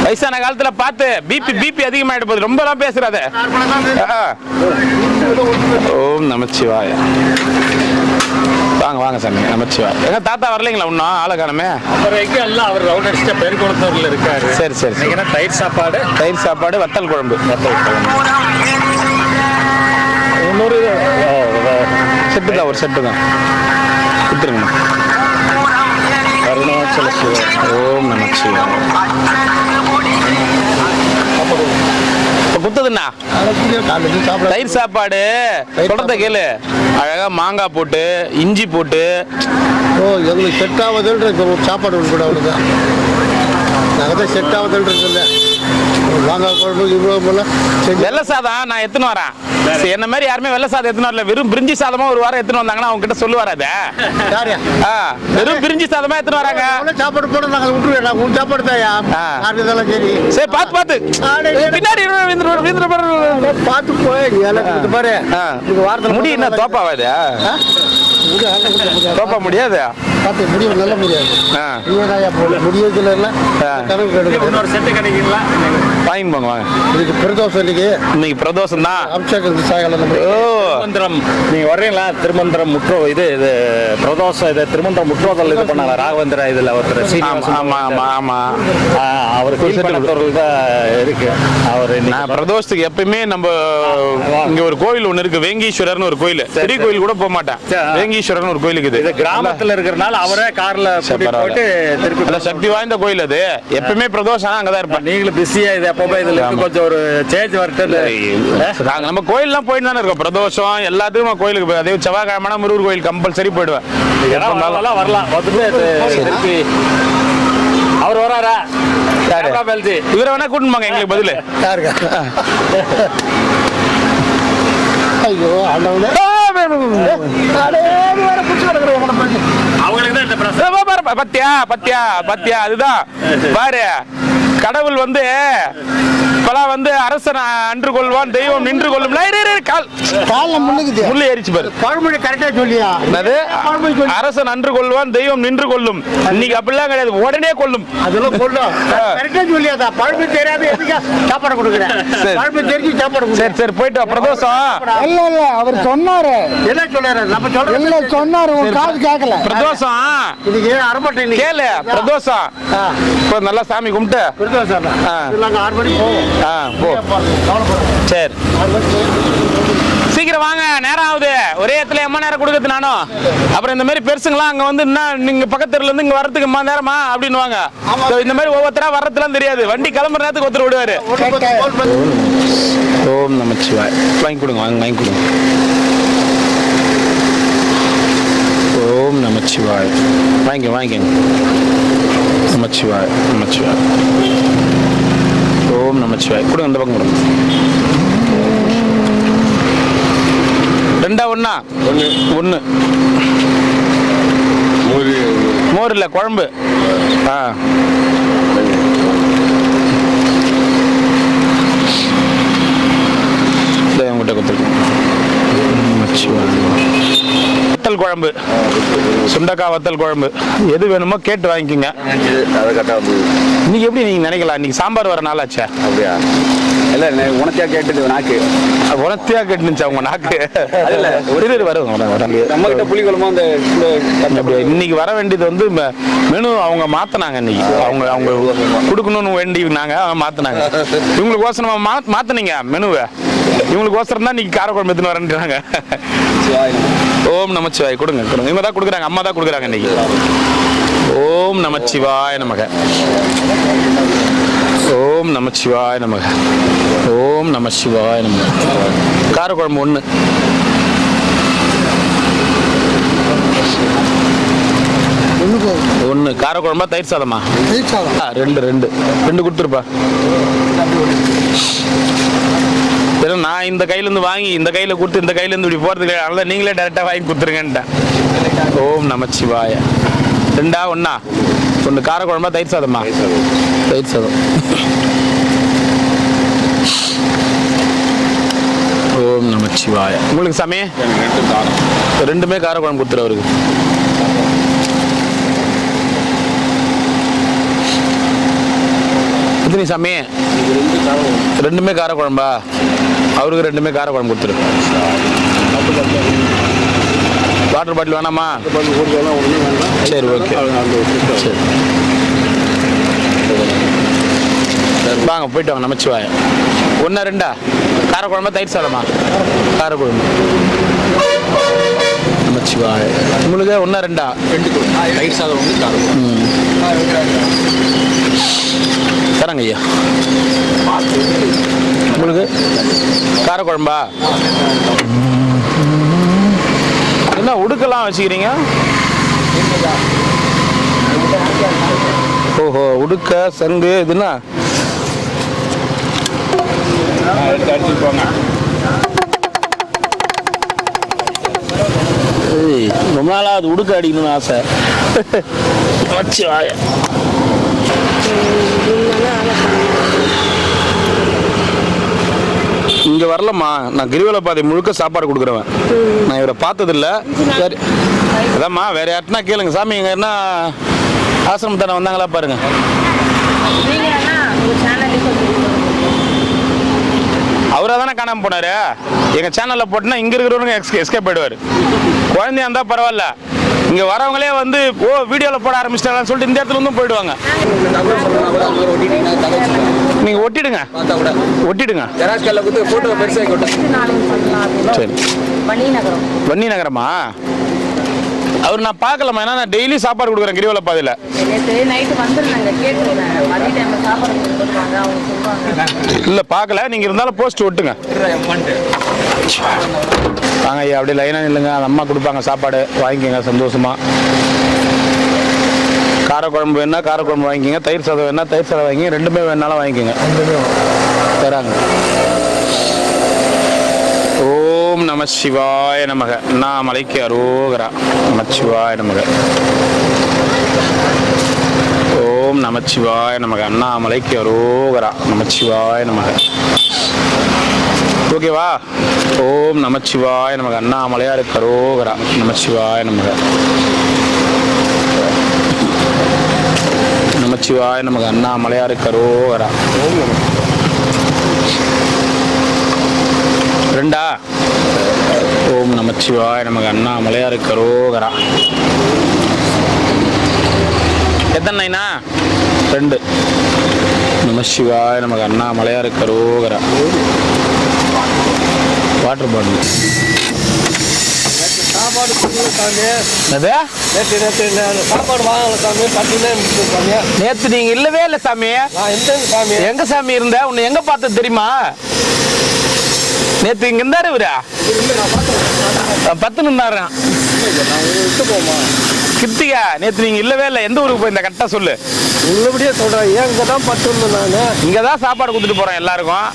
வயசான காலத்துல பார்த்து பிபி அதிகமாயிட்டு போகுது. ரொம்ப எல்லாம் பேசுறாத. ஓம் நமச்சிவாய. வாங்க வாங்க சாமி. நமச்சிவாய. எங்க தாத்தா வரலைங்களா இன்னும்? ஆளை காணமே. எல்லாம் அவர் ரவுண்ட் அடிச்சுட்டு பெரு கொடுத்தவர்கள் இருக்காரு. சரி சரி சரி. தயிர் சாப்பாடு வத்தல் குழம்பு. இன்னொரு செட்டு தான். ஒரு செட்டு தான் கொடுத்துருங்கண்ணா. அருணாச்சல சிவா. ஓம் நமச்சிவாய. இப்போ அடுத்ததுண்ணா தயிர் சாப்பாடு சொல்றத கேளு. அழகா மாங்காய் போட்டு இஞ்சி போட்டு. ஓ எங்களுக்கு செட் ஆகுதுன்ற சாப்பாடு கூட அவ்வளோதான். நாங்கள் தான் செட் ஆகுதுன்றதில்ல. மாங்காய் குழம்பு இவ்வளோ வெள்ளை சாதம் நான் எத்தனை வரேன். என்ன மாதிரி யாருமே வெள்ளை சாதம் எத்தனை வரல. வெறும் பிரிஞ்சி சாதமா ஒரு வாரம் எத்தனை வந்தாங்கன்னா அவங்க கிட்ட சொல்லுவாரு அத. வெறும் பிரிஞ்சி சாதமா எத்தனை வராங்க. சாப்பாடு போட நாங்கள் விட்டுருவேன். நான் உன் சாப்பாடு தாயா இதெல்லாம் சரி சரி பார்த்து பார்த்து பின்னாடி பார்த்து போய் பாரு. வாரத்தில் முடி என்ன தோப்பாவாது. தோப்பா முடியாது. பார்த்து முடிவு நல்ல முடியாது. முடியறதுல இன்னொரு செட்டு கிடைக்குங்களா வாங்கி போங்க வாங்க. இதுக்கு பிரதோஷம் இன்னைக்கு பிரதோஷம் தான். அபிஷேகம் திருமந்திரம் நீங்க வர்றீங்களா? திருமந்திரம் முற்றோ இது பிரதோஷம் இது திருமந்திரம் முற்றோதல் இது பண்ணாங்க ராகவேந்திர இதுல ஒருத்தர். ஆமா ஆமா ஆமா அவர் இருக்கு. அவர் பிரதோஷத்துக்கு எப்பயுமே நம்ம இங்க ஒரு கோயில் ஒண்ணு இருக்கு. வேங்கீஸ்வரர்னு ஒரு கோயில். பெரிய கோயில் கூட போக மாட்டேன். வேங்கீஸ்வரர்னு ஒரு கோயில் இருக்குது. இது கிராமத்துல இருக்கிறனால அவரே கார்ல போட்டு திருப்பி சக்தி வாய்ந்த கோயில் அது. எப்பயுமே பிரதோஷம் அங்கதான் இருப்பேன். நீங்களும் பிஸியா இது எப்பவுமே இதுல கொஞ்சம் ஒரு சேஞ்ச் வரட்டு. நம்ம கோயில் எல்லாம் போயிட்டு தானே இருக்கோம். பிரதோஷம் எல்லாத்துக்கும் கோயிலுக்கு அதே செவ்வாய்க்கிழமை முருகர் கோயில் கம்பல்சரி போயிடுவேன். வரலாம் திருப்பி அவர் வராரா? இவரை வேணா கூட்டிட்டு போங்க எங்களுக்கு பதில். ஐயோ பத்தியா பத்தியா பத்தியா அதுதான் பாரு. கடவுள் இப்பெல்லாம் அரசன் அன்று கொள்வான் தெய்வம் நின்று கொள்ளும். முள்ளு ஏறிச்சு பாரு. பழமொழி கரெக்டா சொல்லியா? அரசன் அன்று கொள்வான் தெய்வம் நின்று கொள்ளும். இன்னைக்கு அப்படிலாம் கிடையாது. உடனே கொள்ளும். அதெல்லாம் கொள்ளும். கரெக்டா சொல்லியாதா? பழமொழி தெரியாத எதுக்கு சாப்பாடு கொடுக்குறேன்? பழமொழி தெரிஞ்சு சாப்பாடு. சரி சரி போயிட்டு பிரதோஷம். இல்ல அவர் சொன்னாரு. என்ன சொன்னாரு? நம்ம சொல்றோம். இல்ல சொன்னாரு. உன் காது கேட்கல. பிரதோஷம் இதுக்கு அரமட்டை கேளு. பிரதோஷம் இப்போ நல்லா சாமி கும்பிட்டு பிரதோஷம் 6 மணி சரி சீக்கிரம் வாங்க. நேரம் ஆகுது. ஒரே இடத்துல எம்மா நேரம் கொடுக்குறது நானும். அப்புறம் இந்த மாதிரி பெருசுங்களாம் அங்க என்ன நீங்க பக்கத்துல இருந்து இங்க வரதுக்கு எம்மா நேரமா அப்படின்னு வாங்க. இந்த மாதிரி ஒவ்வொருத்தரா வர்றதுலாம் தெரியாது. வண்டி கிளம்புற நேரத்துக்கு ஒருத்தர் விடுவாரு. ஓம் நமச்சிவாய். வாங்கி கொடுங்க வாங்கி கொடுங்க. ஓம் நமச்சிவாய். வாங்கிக்கோங்க. நமச்சிவாய் நமச்சிவாய். ஓம் நமச்சிவாய். கொடுங்க இந்த பக்கம் கொடுங்க. ரெண்டா ஒண்ணா? ஒன்று. மோர் இல்லை குழம்பு. உங்கள்கிட்ட கொடுத்துருக்கேன். வத்தல் குழம்பு, சுண்டக்காய் வத்தல் குழம்பு, எது வேணுமோ கேட்டு வாங்கிக்கோங்க. இன்னைக்கு எப்படி நீங்க நினைக்கலாம்? இன்னைக்கு சாம்பார் வர நாளாச்சா? அப்படியா? இல்ல உனத்தியா கேட்டது நாக்கு. உனத்தியா கேட்டுச்சா உங்க நாக்கு? வரும் நம்ம கிட்ட புளி குழம்பு அந்த இன்னைக்கு வர வேண்டியது மெனு அவங்க மாத்தினாங்க. இன்னைக்கு அவங்க கொடுக்கணும்னு வேண்டினாங்க, மாத்தினாங்க. இவங்களுக்கு ஓசனமா மாத்தினீங்க மெனுவை. இவங்களுக்கு ஓசரம் தான் இன்னைக்கு காரக்குழம்பு எடுத்துன்னு வரேன்றாங்க. ஓம் நமச்சிவாய். கொடுங்க கொடுங்க. இவங்க தான் கொடுக்குறாங்க. அம்மா தான் கொடுக்குறாங்க இன்னைக்கு. ஓம் நமச்சிவாய நமக. ஓம் நமச்சிவாய நமக. ஓம் நமசிவாய நமக. காரக்குழம்பு 1. ஒன்று காரக்குழம்பா தயிர் சாதமா? 2 கொடுத்துருப்பா. நான் இந்த கையிலேருந்து வாங்கி இந்த கையில் கொடுத்து இந்த கையிலேருந்து இப்படி போகிறதுக்கு அதனால நீங்களே டேரெக்டாக வாங்கி கொடுத்துருங்கன்ட்டேன். ஓம் நமச்சிவாய. 2ஆ 1ஆ? 1 காரக்குழம்பா தயிர் சாதமா? தயிர் சாதம். ஓம் நமச்சிவாய. உங்களுக்கு சாமி 2மே காரக்குழம்பு கொடுத்துரு அவருக்கு. எத்தனை சாமி? 2மே காரக்குழம்பா? அவருக்கு 2மே காரக்குழம்பு கொடுத்துரு. வாட்டர் பாட்டில் வேணாமா? சரி ஓகே. சரி வாங்க போயிட்டு வாங்க. நமச்சிவாய. 1ஆ 2ஆ? காரக்குழம்பா தயிர் சாதமா? காரக்குழம்பு. நமச்சிவாய. உங்களுக்கு 1ஆ 2ஆ? 2 தயிர் சாதம் தரங்க ஐயா. உங்களுக்கு காரக்குழம்பா? என்ன உடுக்கெல்லாம் வச்சுக்கிறீங்க? ஓஹோ, உடுக்க சங்கு இதுன்னா அடிச்சு போங்க. ரொம்ப நாளாக அது உடுக்க அடிக்கணும்னு ஆசை. வச்சு வாய இங்கே வரலம்மா, நான் கிரிவலப்பாதை முழுக்க சாப்பாடு கொடுக்குறவன். நான் இவரை பார்த்ததில்ல. சரி அதாம்மா, வேற யார்ட்டுனா கேளுங்க. சாமி இங்கே என்ன ஆசிரமத்தான வந்தாங்களா பாருங்க. அவராக தானே காணாமல் போனார். எங்கள் சேனலில் போட்டுனா இங்கே இருக்கிறவங்க எஸ்கேப் ஆயிடுவார். குழந்தையா இருந்தால் பரவாயில்ல, இங்கே வரவங்களே வந்து ஓ வீடியோவில் போட ஆரம்பிச்சிட்டாங்கன்னு சொல்லிட்டு இந்த இடத்துல வந்து போயிடுவாங்க. நீங்கள் ஒட்டிடுங்க, ஒட்டிடுங்க. சரி, வன்னி நகரமா? அவர் நான் பார்க்கலாமா? ஏன்னா நான் டெய்லி சாப்பாடு கொடுக்குறேன் கிரிவலப்பாதையில். இல்லை பார்க்கல, நீங்கள் இருந்தாலும் போஸ்ட் ஒட்டுங்க. வாங்க ஐயா, அப்படியே லைனாக இல்லைங்க. அந்த அம்மா கொடுப்பாங்க சாப்பாடு, வாங்கிக்கோங்க சந்தோஷமா. காரக்குழம்பு வேணா காரக்குழம்பு வாங்கிக்கோங்க, தயிர் சாதம் வேணா தயிர் சாதம் வாங்கிங்க, ரெண்டுமே வேணாலும் வாங்கிக்கோங்க. தராங்க. ஓம் நம சிவாய நமக. அண்ணாமலைக்கு அரோகரா. நமச்சிவாய நமக. ஓம் நமச்சிவாய நமக. அண்ணாமலைக்கு அரோகரா. நமச்சிவாய நமக. ஓகேவா? ஓம் நமச்சிவாய நமக. அண்ணாமலையாருக்கு அரோகரா. நமச்சிவாய நமக. நமச்சிவாய நமக. அண்ணாமலையாருக்கு அரோகரா. ரெண்டா? ஓம் நமச்சிவாய நமக. அண்ணாமலையாருக்கு அரோகரா. எத்தனைண்ணா? 2. நமசிவாய நமக. அண்ணாமலையாருக்கு அரோகரா. வாட்டர் பாட்டில் சாப்பாடு சாமி. சாப்பாடு வாங்கல சாமி. 10 நிமிஷம் சாமி. நேற்று நீங்க இல்லவே இல்லை சாமி. சாமி எங்க சாமி இருந்த? உன்னை எங்க பார்த்து தெரியுமா? நேற்று இங்க இருந்தாரு இவரா? 10 நிமிடம் கிருத்திகா. நேற்று நீங்க இல்லவே இல்லை. எந்த ஊருக்கு போய் இந்த கரெக்டா சொல்லு. உள்ளபடியே சொல்றேன். ஏங்க தான் 10 நான் இங்கதான் சாப்பாடு கொடுத்துட்டு போறேன் எல்லாருக்கும்.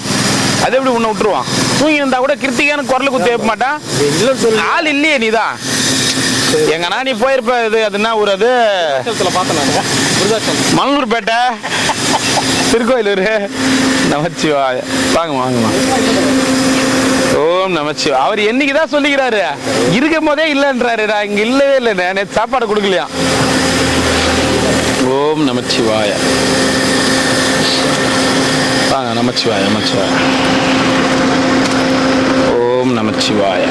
அது எப்படி உன்னை விட்டுருவான்? தூங்கி இருந்தா கூட கிருத்திகான்னு குரல் குத்தி வைக்க மாட்டான். இல்லைன்னு சொல்லி ஆள் இல்லையே நீதான். எங்கன்னா நீ போயிருப்ப. இது அதுனா ஊர் அது மல்லூர்பேட்டை திருக்கோயிலூர். நமச்சிவாய. வாங்க வாங்கம்மா. ஓம் நமச்சிவாய. அவர் என்னைக்குதான் சொல்லிக்கிறாரு, இருக்கும் போதே இல்லைன்றாரு. நான் இங்க இல்லவே இல்லை, நேற்று சாப்பாடு கொடுக்கலையா. ஓம் நமச்சிவாய. வாங்க. நமச்சிவாய நமச்சிவாய. ஓம் நமச்சிவாய.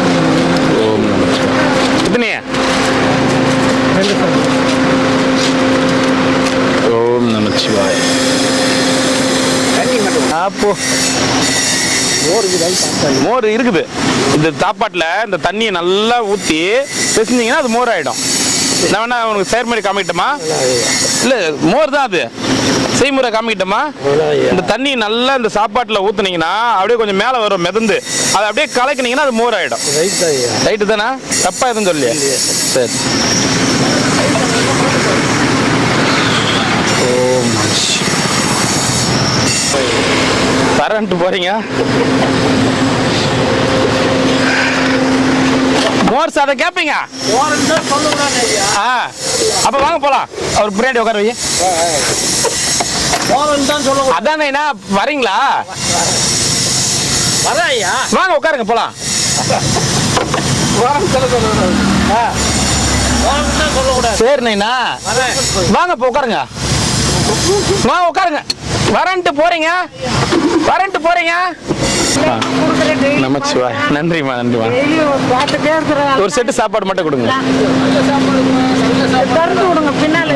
ஓம் நமச்சிவாய. எத்தனையா? ஓம் நமச்சிவாய. அப்போ மோர் இருக்குது இந்த சாப்பாட்டில். இந்த தண்ணியை நல்லா ஊற்றி பேசினீங்கன்னா அது மோர் ஆகிடும். நான் வேணா உனக்கு செயற்முறை காமிக்கிட்டோமா? இல்லை, மோர் தான் அது. செய்முறை காமிக்கிட்டோமா? இந்த தண்ணி நல்லா இந்த சாப்பாட்டில் ஊற்றுனீங்கன்னா அப்படியே கொஞ்சம் மேலே வரும் மிதந்து. அதை அப்படியே கலக்கினீங்கன்னா அது மோர் ஆகிடும். ரைட்டு தானே? தப்பா எதுவும் சொல்லி? சரி. ஓம் தரன்ட்டு போறீங்க. மோர் சாதம் கேட்பீங்க? அப்ப வாங்க போலாம். அவர் பின்னாடி உட்கார வை. அதானே வரீங்களா? வாங்க உட்காருங்க போலாம். சரிண்ணா வாங்க இப்போ உட்காருங்க. வாங்க உட்காருங்க. வரன்ட்டு போறீங்க, வரன்ட்டு போறீங்க. நமச்சிவாய். நன்றிம்மா நன்றிம்மா. ஒரு செட்டு சாப்பாடு மட்டும் கொடுங்க. பின்னால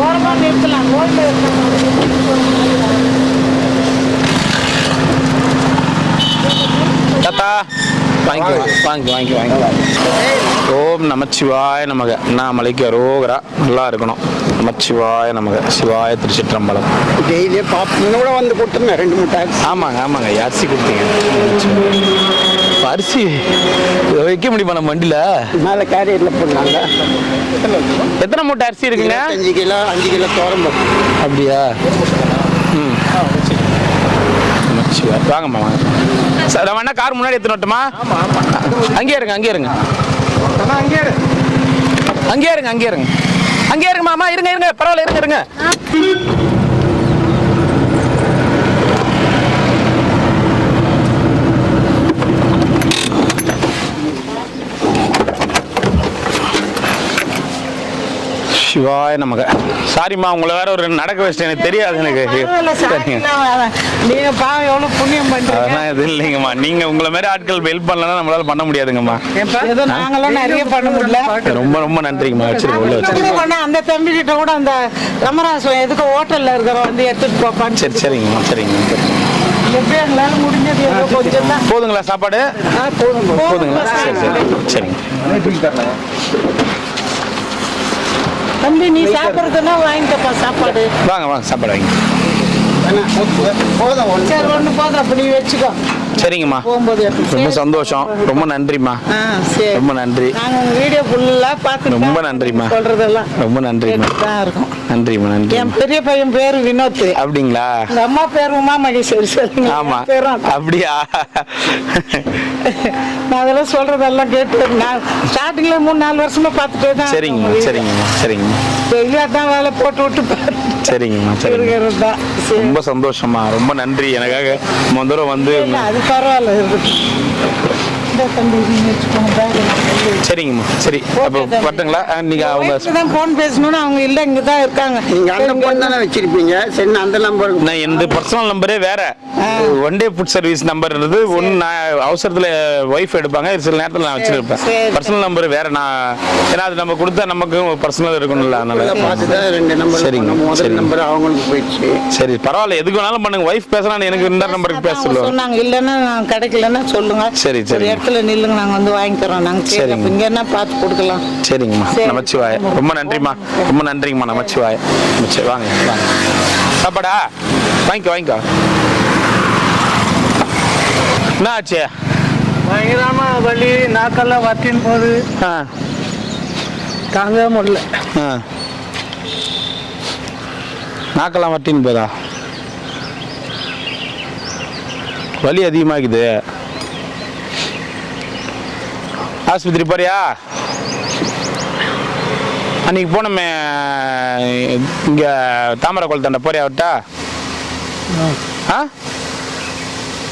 ஓரமா நிறுத்தலாம். தாத்தா வாங்கி வாங்கி வாங்கி வாங்கி. ஓம் நமச்சிவாய நமக. அண்ணாமலைக்கு அரோகரா. நல்லா இருக்கணும். நமச்சிவாய நமக. சிவாய திருச்சிற்றம்பலம். டெய்லியே பாப்பா கூட வந்து கொடுத்துருந்தேன் 2-3 டாக்ஸ். ஆமாங்க ஆமாங்க, அரிசி கொடுத்தீங்க. அரிசி வைக்க முடியுமா நம்ம வண்டியில்? மேலே கேரியரில் போடுறாங்க. எத்தனை மூட்டை அரிசி இருக்குங்க? 5 கிலோ 5 கிலோ தோரம்பம். அப்படியா? ம். நமச்சிவாய. வாங்கம்மா வாங்க. சார் வேணா கார் முன்னாடி எடுத்துன்னு வரட்டுமா? அங்கேயே இருங்க அங்கேயே இருங்க அங்கேயே இருங்க அங்கேயே இருங்க அங்கேயே இருங்க மாமா. இருங்க இருங்க பரவாயில்ல, இருங்க இருங்க. சிவாய நமக. சாரிம்மா, உங்களை வேற ஒரு நடக்க வச்சுட்டு எனக்கு தெரியாது. எனக்கு நீங்க பாவம் எவ்வளவு புண்ணியம் பண்றீங்க. அதெல்லாம் எதுவும் இல்லைங்கம்மா. நீங்க உங்களை மாதிரி ஆட்கள் ஹெல்ப் பண்ணலன்னா நம்மளால பண்ண முடியாதுங்கம்மா. ஏதோ நாங்களாம் நிறைய பண்ண முடியல. ரொம்ப ரொம்ப நன்றிங்கம்மா. வச்சிருக்கோம் உள்ள வச்சிருக்கோம். அந்த தம்பி கிட்ட கூட அந்த ரமராசம் எதுக்கு ஹோட்டல்ல இருக்கிறோம் வந்து எடுத்துட்டு போப்பான்னு. சரி சரிங்கம்மா சரிங்கம்மா. எப்படி எங்களால முடிஞ்சது ஏதோ கொஞ்சம் தான். போதுங்களா சாப்பாடு? போதுங்களா? சரி சரி சரிங்க. தம்பி நீ சாப்பிட்றதுன்னா வாங்கிக்கப்பா சாப்பாடு. வாங்க வாங்க சாப்பாடு வாங்க. போதும். சரி ஒன்று போதும், அப்படி வச்சுக்கோ. சரிங்கம்மா, போகும்போது ரொம்ப சந்தோஷம். ரொம்ப நன்றிம்மா. சரி ரொம்ப நன்றி. நாங்கள் உங்கள் வீடியோ ஃபுல்லாக பார்த்து ரொம்ப நன்றிம்மா. சொல்கிறதெல்லாம் ரொம்ப நன்றிம்மா. தான் இருக்கும். நன்றிம்மா நன்றி. என் பெரிய பையன் பேர் வினோத். அப்படிங்களா? எங்க அம்மா பேர் உமா மகேஸ்வரி. சொல்லுங்க. ஆமா. பேரும் அப்படியா? நான் அதெல்லாம் சொல்றதெல்லாம் கேட்டு நான் ஸ்டார்டிங்ல 3-4 வருஷமா பார்த்துட்டே தான். சரிங்கம்மா சரிங்கம்மா சரிங்கம்மா. டெய்லி அதான் வேலை போட்டு விட்டு சரிங்கம்மா சரிங்க. இருக்கிறது தான். சரி. ரொம்ப சந்தோஷமா. ரொம்ப நன்றி. எனக்காக முதல் தடவை வந்து. அது பரவாயில்ல இருக்கு. இந்த தம்பி நீங்க வச்சுக்கோங்க பேக். சரிங்கம்மா சரி. அப்போ வரட்டுங்களா? நீங்க அவங்க தான் ஃபோன் பேசணும்னு அவங்க இல்லை, இங்கே தான் இருக்காங்க. நீங்க அந்த போன் தானே வச்சிருப்பீங்க. சரி நான் அந்த நம்பருக்கு நான் எந்த பர்சனல் நம்பரே வேற. One day food service number இருந்தது. ஒன்று நான் அவசரத்தில் ஒய்ஃப் எடுப்பாங்க, சில நேரத்தில் நான் வச்சிருப்பேன். சரி. பர்சனல் நம்பர் வேற. நான் ஏன்னா அது நம்ம கொடுத்தா நமக்கு பர்சனல் இருக்கணும்ல, அதனால. பார்த்து தான் 2 நம்பர். சரிங்க, முதல் சரிங்க. நம்பர் அவங்களுக்கு போயிடுச்சு. சரி பரவாயில்ல, எதுக்கு வேணாலும் பண்ணுங்க. ஒய்ஃப் பேசலாம், எனக்கு இந்த நம்பருக்கு பேச அவங்க சொல்லுவாங்க. சொன்னாங்க இல்லைன்னா நான் கிடைக்கலன்னா சொல்லுங்க. சரி, ஒரு சரிங்க. இடத்துல நில்லுங்க, நாங்கள் வந்து வாங்கிக்கிறோம். நாங்கள் சரிங்க. இங்கே என்ன பார்த்து கொடுக்கலாம். சரிங்கம்மா. சரி. நமச்சிவாய. ரொம்ப நன்றிம்மா. ரொம்ப நன்றிங்கம்மா. நமச்சிவாய. சரி வாங்க வாங்க. சாப்பாடா வாங்கிக்கோ வாங்கிக்கோ. என்ன ஆச்சு? பயங்கரமா வலி, நாக்கெல்லாம் வத்தின் போது ஆ தாங்க முடியல. ஆ நாக்கெல்லாம் வட்டின்னு போதா? வலி அதிகமாகுது. ஆஸ்பத்திரி போறியா? அன்னைக்கு போனோமே இங்கே தாமரை குளத்தாண்ட போறியா அவர்கிட்ட? ஆ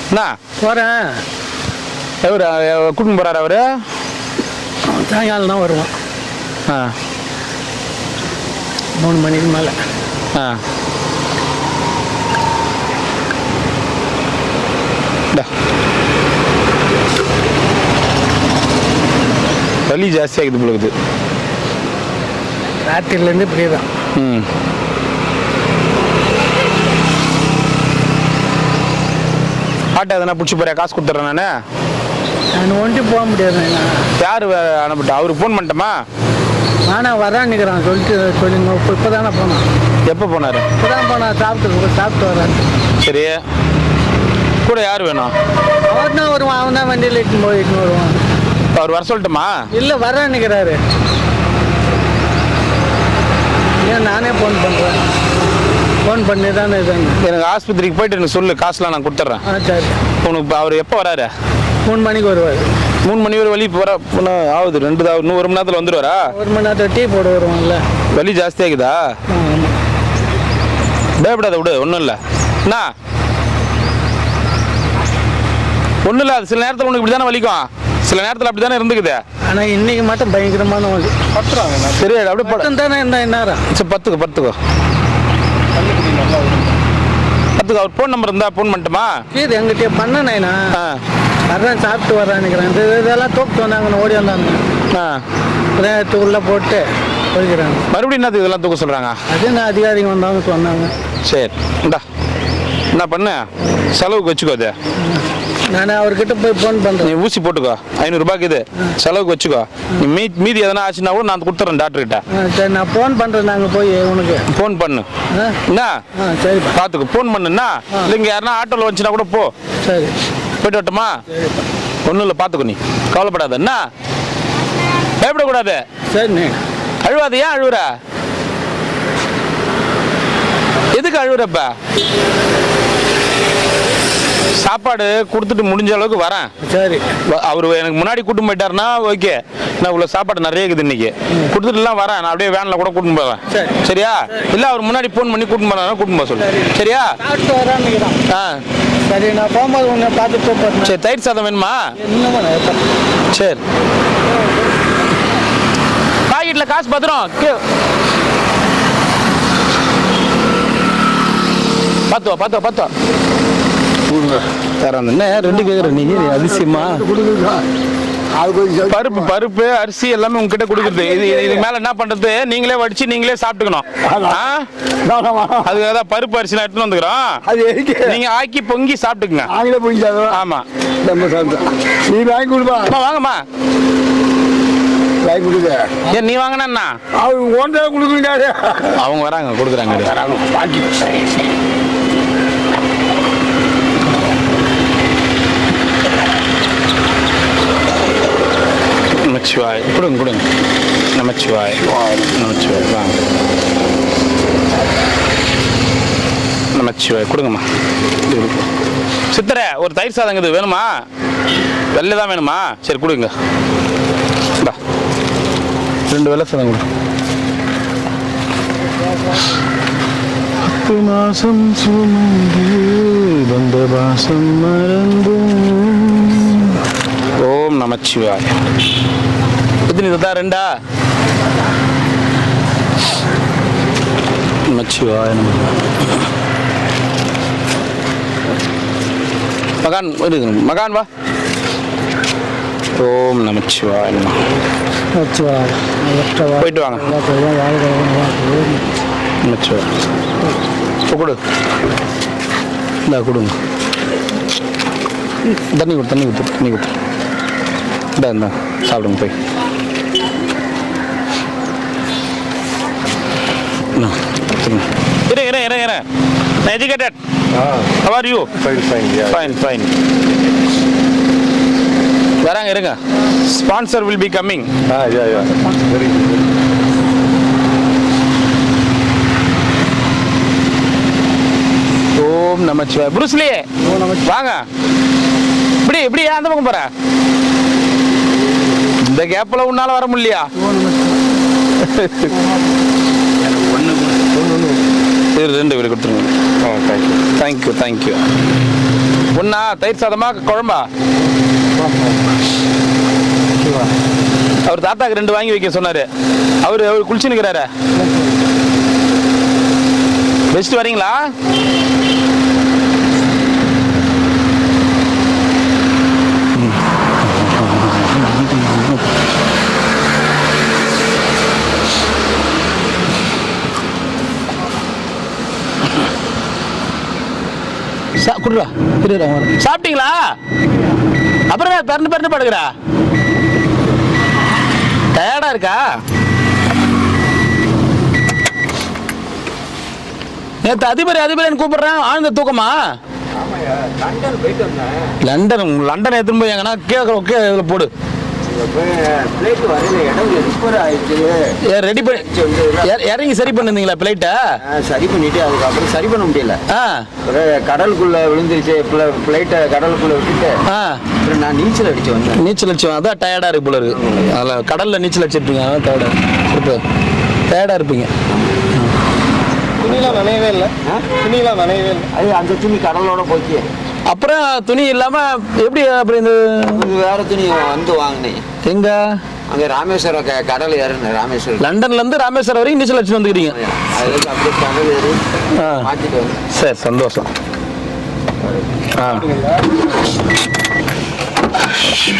என்ன போகிறேன். எவர் கூட்டின்னு போகிறார் அவர்? சாயங்காலம் தான் வருவான். ஆ 3 மணிக்கு மேலே. ஆ இந்தா. வலி ஜாஸ்தியாகுது போலுக்குது. ராத்திரிலேருந்து இப்படியே தான். ம் ஆட்டோ எதனா பிடிச்சி போறியா? காசு கொடுத்துட்றேன் நான். நான் ஒண்டி போக முடியாது. யார் அனுப்பிட்டா? அவருக்கு ஃபோன் பண்ணிட்டோமா? ஆனால் வரான்னுக்கிறான் சொல்லுங்க. இப்போ தானே போனான். எப்போ போனார்? இப்போ தான் போனான். சாப்பிட்டு வரான். சரி, கூட யார் வேணும்? அவர் தான் வருவான். அவன் தான் வண்டியில் இட்டுன்னு வருவான். அவர் வர சொல்லட்டுமா? இல்லை வரான்னுக்கிறாரு. ஏன் நானே ஃபோன் பண்ணுறேன். ஃபோன் பண்ணி தானே இதாங்க. எனக்கு ஆஸ்பத்திரிக்கு போயிட்டு எனக்கு சொல்லு, காசுலாம் நான் கொடுத்துட்றேன். சரி. உனக்கு இப்போ அவர் எப்போ வராரு? 3 மணிக்கு வருவார். 3 மணி வரை வலி போகிற ஆகுது. 2 இன்னும் 1 மணி நேரத்தில் வந்துடுவாரா? 1 மணி நேரத்தில் டீ போட வருவாங்கல்ல. வலி ஜாஸ்தியாகுதா? ஆமாம். பயப்படாத, விடு, ஒன்றும் இல்லை. என்ன ஒன்றும் இல்லை. அது சில நேரத்தில் உனக்கு இப்படி தானே வலிக்கும். சில நேரத்தில் அப்படி தானே இருந்துக்குது. ஆனால் இன்னைக்கு மட்டும் பயங்கரமான வலி. சரி அப்படியே பட்டம் தானே என்ன என்னாரா? சரி பத்துக்கோ. அவர் ஃபோன் நம்பர் இருந்தா ஃபோன் பண்ணட்டுமா? இது எங்கிட்ட பண்ணேண்ணா. வர்றேன், சாப்பிட்டு வர்றேன்னுக்கிறேன். இதெல்லாம் தூக்கிட்டு வந்தாங்கன்னு ஓடி வந்தாங்க. உள்ளே போட்டு போய்க்கிறாங்க. மறுபடியும் என்னது இதெல்லாம் தூக்க சொல்கிறாங்க? அது நான் அதிகாரிங்க வந்தாங்க சொன்னாங்க. சரி இந்தா என்ன பண்ண, செலவுக்கு வச்சுக்கோ. அது நான் அவர்கிட்ட போய் ஃபோன் நீ பண்ணுறேன். ஊசி போட்டுக்கோ, 500 ரூபாய்க்கு இது செலவுக்கு வச்சுக்கோ. நீ மீதி எதனா ஆச்சுன்னா கூட நான் கொடுத்துறேன் டாக்டர்கிட்ட. சரி நான் ஃபோன் பண்ணுறேன். நாங்கள் போய் உனக்கு ஃபோன் பண்ணு என்ன, சரிப்பா. பார்த்துக்கோ, ஃபோன் பண்ணுன்னா. இல்லைங்க யாருன்னா ஆட்டோவில் வந்துச்சுன்னா கூட போ. சரி போயிட்டு வரட்டுமா? ஒன்றும் இல்லை, பார்த்துக்கோ, நீ கவலைப்படாத என்ன, பயப்படக்கூடாது. சரிண்ணே. அழுவாது. ஏன் அழுவுற? எதுக்கு அழுவுறப்ப? சாப்பாடு கொடுத்துட்டு முடிஞ்ச அளவுக்கு வரேன். சரி அவர் எனக்கு முன்னாடி கூட்டிட்டு போயிட்டாருன்னா ஓகே, நான் இவ்வளோ சாப்பாடு நிறைய இருக்குது இன்னைக்கு, கொடுத்துட்டுலாம் வரேன். நான் அப்படியே வேனில் கூட கூட்டிட்டு போவேன். சரியா? இல்லை அவர் முன்னாடி ஃபோன் பண்ணி கூட்டிட்டு போனா கூட்டிட்டு போக சொல்லு. சரியா? சாப்பிட்டு வரான்னுக்கிறான். சரி நான் போகும்போது உன்னை பார்த்து போகிறேன். சரி, தயிர் சாதம் வேணுமா? என்னமா சரி, பாக்கெட்டில் காசு பத்திரம் பத்துவா தரேன். என்ன 2 கேட்குற நீ அதிசயமா? பருப்பு அரிசி எல்லாமே உங்ககிட்ட கொடுக்குறது. இது மேல என்ன பண்றது, நீங்களே வடிச்சு நீங்களே சாப்பிட்டுக்கணும். அதுக்காக தான் பருப்பு அரிசி நான் எடுத்துன்னு வந்துக்கிறோம். நீங்க ஆக்கி பொங்கி சாப்பிட்டுக்குங்க. ஆமா, நீ வாங்கி கொடுப்பா. வாங்கம்மா. வாங்கி கொடுக்க. ஏன் நீ வாங்கினா அவங்க ஒன்றரை கொடுக்குறாரு. அவங்க வராங்க, கொடுக்குறாங்க. நமச்சிவாய். கொடுங்க. நமச்சிவாய். வாங்க. நமச்சிவாய் கொடுங்கம்மா. சித்தரே, ஒரு தயிர் சாதம் இது வேணுமா? வெள்ளை தான் வேணுமா? சரி கொடுங்க. 2 வெள்ளை சாதம் கொடு. 10 மாசம் சுமந்து வந்த வாசம் மறந்து. ஓம் நமச்சிவாய். எத்தனை இதுதான்? 2 நமச்சிவாய். மகான் வா. ஓம் நமச்சிவாய். போயிட்டு வாங்க. நமச்சிவாய். கொடு. இந்தா கொடுங்க. தண்ணி கொடுத்து இந்தா சாப்பிடுங்க போய். இரு. நான் educated. How are you? Fine. வராங்க, இருங்க. Sponsor will be coming. Yeah. Very good. Om Namashivay. Bruce Lee வாங்க. இப்படி அந்த பக்கம் போற. இந்த கேப்ல உன்னால வர முடியலையா? ரெண்டு பேர் கொடுத்துருங்க. தேங்க்யூ. ஒன்னா தயிர் சாதமா குழம்பா? அவர் தாத்தாக்கு 2 வாங்கி வைக்க சொன்னாரு. அவர் குளிச்சு நிற்கிறாரு. பெஸ்ட் வரீங்களா? சாப்பிட்டீங்களா? அப்புறம் பிறந்து படுக்கிறா. டயர்டா இருக்கா? நேற்று அதிபர் கூப்பிடுறேன். ஆழ்ந்த தூக்கமா? லண்டன் எடுத்துன்னு போய் எங்கன்னா கேட்க போடு. ரெடி பண்ணி இறங்கி சரி பண்ணிருந்தீங்களா பிளைட்டை? சரி பண்ணிட்டு அதுக்கப்புறம் சரி பண்ண முடியல. கடலுக்குள்ள விழுந்துருச்சு. பிளைட்டை கடலுக்குள்ள விட்டுட்டு அப்புறம் நான் நீச்சல் அடிச்சு வந்தேன். அதான் டயர்டா இருக்கு போல இருக்கு. அதில் கடல்ல நீச்சல் அடிச்சிருப்பீங்க. அதான் டயர்டா இருப்பீங்க. துணிலாம் நனையவே இல்லை. அது அந்த துணி கடலோட போச்சு. அப்புறம் துணி இல்லாம எப்படி? அப்புறம் இந்த வேற துணி வந்து வாங்கினேன். எங்க? அங்க ராமேஸ்வரம் கடல் ஏறினேன். ராமேஸ்வரம் லண்டன்ல இருந்து ராமேஸ்வரம் வரைக்கும் நீச்சல் அடிச்சு வந்துக்கிறீங்க. அதுக்கு அப்படியே கடல் ஏறி மாற்றிட்டு வந்து. சரி, சந்தோஷம்.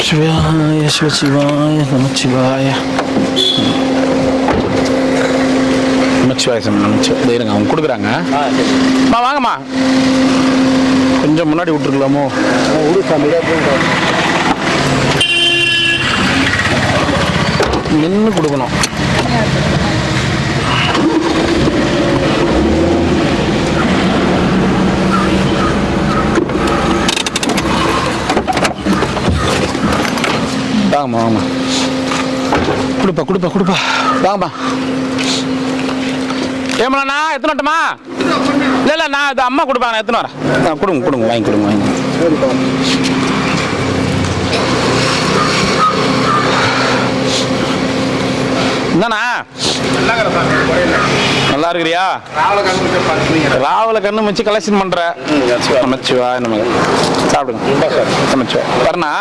சிவாய நமச்சிவாய. நமச்சிவாய. இருங்க, அவங்க கொடுக்குறாங்க. வாங்கம்மா. கொஞ்சம் முன்னாடி விட்டுருக்கலாமோ? விடு சாமி. நின்று கொடுக்கணும். வாங்கம்மா வாங்கம்மா, கொடுப்பா வாங்கம்மா. ஏமாண்ணா எத்தனை வட்டமா? இல்லை நான் இது அம்மா கொடுப்பாங்க, எத்தனை வரேன். கொடுங்க வாங்கி கொடுங்க. என்னண்ணா நல்லா இருக்கிறியா? ராவல கண்ணு வச்சு கலெக்ஷன் பண்ற. நமச்சிவா நமக்கு சாப்பிடுங்க. நமச்சிவா வரணா.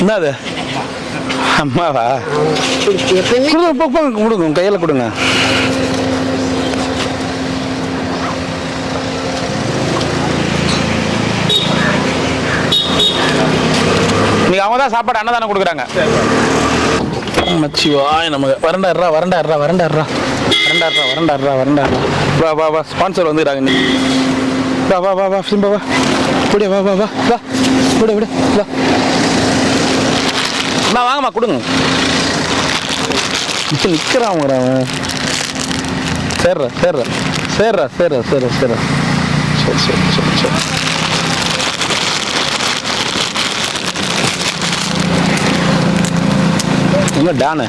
என்னது அம்மாவா? கொடுங்க கையில கொடுங்க. நீங்க அவங்க தான் சாப்பாடு அன்னதானம் கொடுக்குறாங்க. மச்சிவாய் நமக்கு வரண்டாடுறா. வா ஸ்பான்சர் வந்துடுறாங்க. நீ வா சிம்பா வா விடு வா விடு வா வாங்கம்மா கொடுங்க. நிற்கிறான் அவன். சேர்றா சரி. என்ன டானு?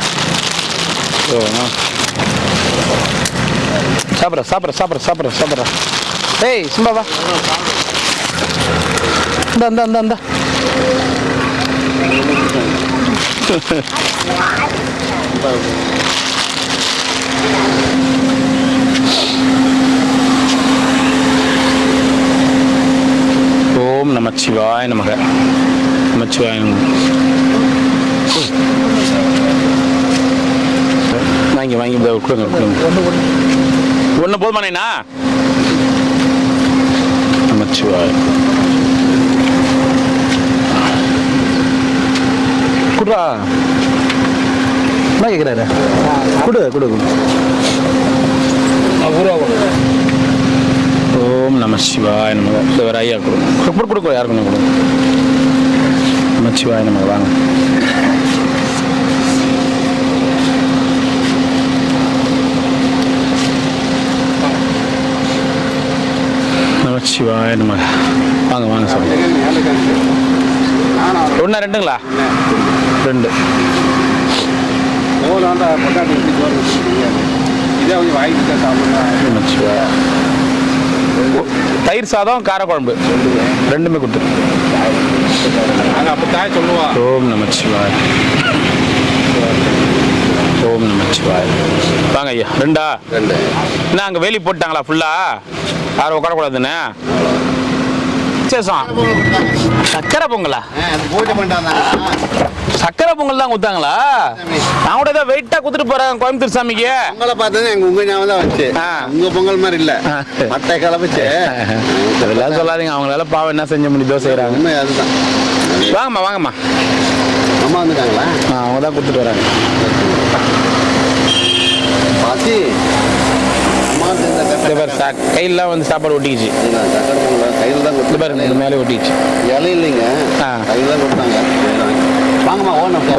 சாப்பிட்ற. ஏய் சிம்பா வா. இந்த ஓம் நமச்சிவாய நமக. வாங்கி கொடுங்க. ஒன்று போதுமாண்ணா? நமச்சிவாய் குடுறா. என்ன கேட்குறாரு? கொடு. ஓம் நமச்சிவாய நமக. இந்த வேற ஐயா கொடுங்க. யாருக்குண்ணா கொடுங்க. நமச்சிவாய நமக. வாங்க. நமச்சிவாய நமக. வாங்க சார். ஒன்றா ரெண்டுங்களா? 2. தயிர் சாதம் காரக்குழம்பு ரெண்டுமே கொடுத்துரு. ஓம் நமச்சிவாய். வாங்க ஐயா. 2 என்ன அங்கே வேலி போட்டாங்களா ஃபுல்லா? யாரும் உட்காரக்கூடாதுன்னு சக்கரை பொங்கலா? சக்கரை பொங்கல் தான் கொடுத்தாங்களா? நான் கூட ஏதோ வெயிட்டா குடுத்துட்டு போறேன் கோயம்புத்தூர் சாமிக்கு. பொங்கலை பார்த்தது உங்க ஞாபகம் தான் வச்சு. உங்க பொங்கல் மாதிரி இல்ல, மட்டை கிளம்பிச்சு. அதெல்லாம் சொல்லாதீங்க, அவங்களால பாவம் என்ன செஞ்ச முடியுதோ செய்யறாங்க. அதுதான். வாங்கம்மா. அம்மா வந்துட்டாங்களா? அவங்க தான் கொடுத்துட்டு வராங்க. பாத்தி கையிலாம் வந்து சாப்பாடு ஒட்டிக்கிச்சு. கையில் தான் கொடுத்து பாருங்க, இது மேலே ஒட்டிக்கிச்சு. இலை இல்லைங்க, கையில் தான் கொடுத்தாங்க. வாங்கம்மா.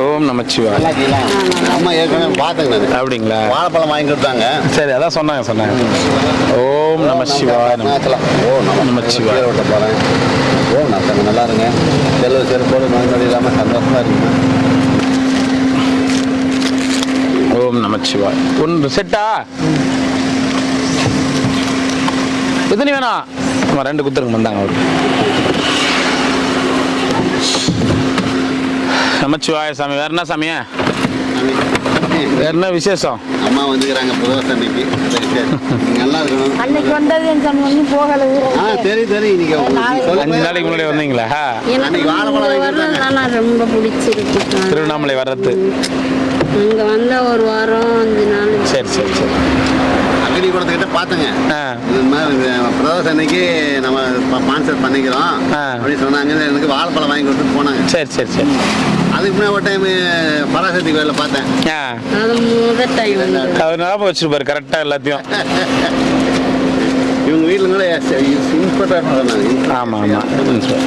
ஓம் நமச்சிவாய். அம்மா ஏற்கனவே பார்த்தேங்க. அப்படிங்களா? வாழைப்பழம் வாங்கி கொடுத்தாங்க. சரி, அதான் சொன்னாங்க. ஓம் நமச்சிவாய். ஓம் நமச்சிவாய். விட்ட போகிறேன். ஓம் நான் நல்லா இருங்க. செருப்போடு நோய் நொடி இல்லாமல் சந்தோஷமா இருக்குங்க. ஓம் நமச்சிவாய். 1 செட்டா? எத்தனை வேணாம்? 2 குத்துருங்க வந்தாங்க அவரு. நமச்சிவாய சாமி. வேற என்ன சாமியா? வேற என்ன விசேஷம்? அம்மா வந்துக்கிறாங்க புதவசன்னைக்கு. நல்லா இருக்கணும். அன்னைக்கு வந்தது என் சாமி ஒன்றும் போகலை. சரி. நீங்க 5 நாளைக்கு முன்னாடி வந்தீங்களா? எனக்கு ரொம்ப பிடிச்சிருக்கு திருவண்ணாமலை வர்றது. இங்கே வந்தால் ஒரு வாரம் 5 நாள். சரி சரி சரி. அக்னி குளத்துக்கிட்ட பார்த்தேங்க. ஆ இந்த மாதிரி பிரதோஷம் அன்னைக்கு நம்ம ஸ்பான்சர் பண்ணிக்கிறோம் அப்படின்னு சொன்னாங்க. எனக்கு வாழைப்பழம் வாங்கி கொடுத்துட்டு போனாங்க. சரி சரி சரி. அதுக்கு முன்னாடி ஒரு டைம் பராசக்தி கோயிலில் பார்த்தேன். ஆ அது முதல் டைம் வந்து அவர் ஞாபகம் வச்சிருப்பாரு கரெக்டாக எல்லாத்தையும். இவங்க வீட்டில் கூட இன்ஸ்பெக்டர் ஆமாம் ஆமாம்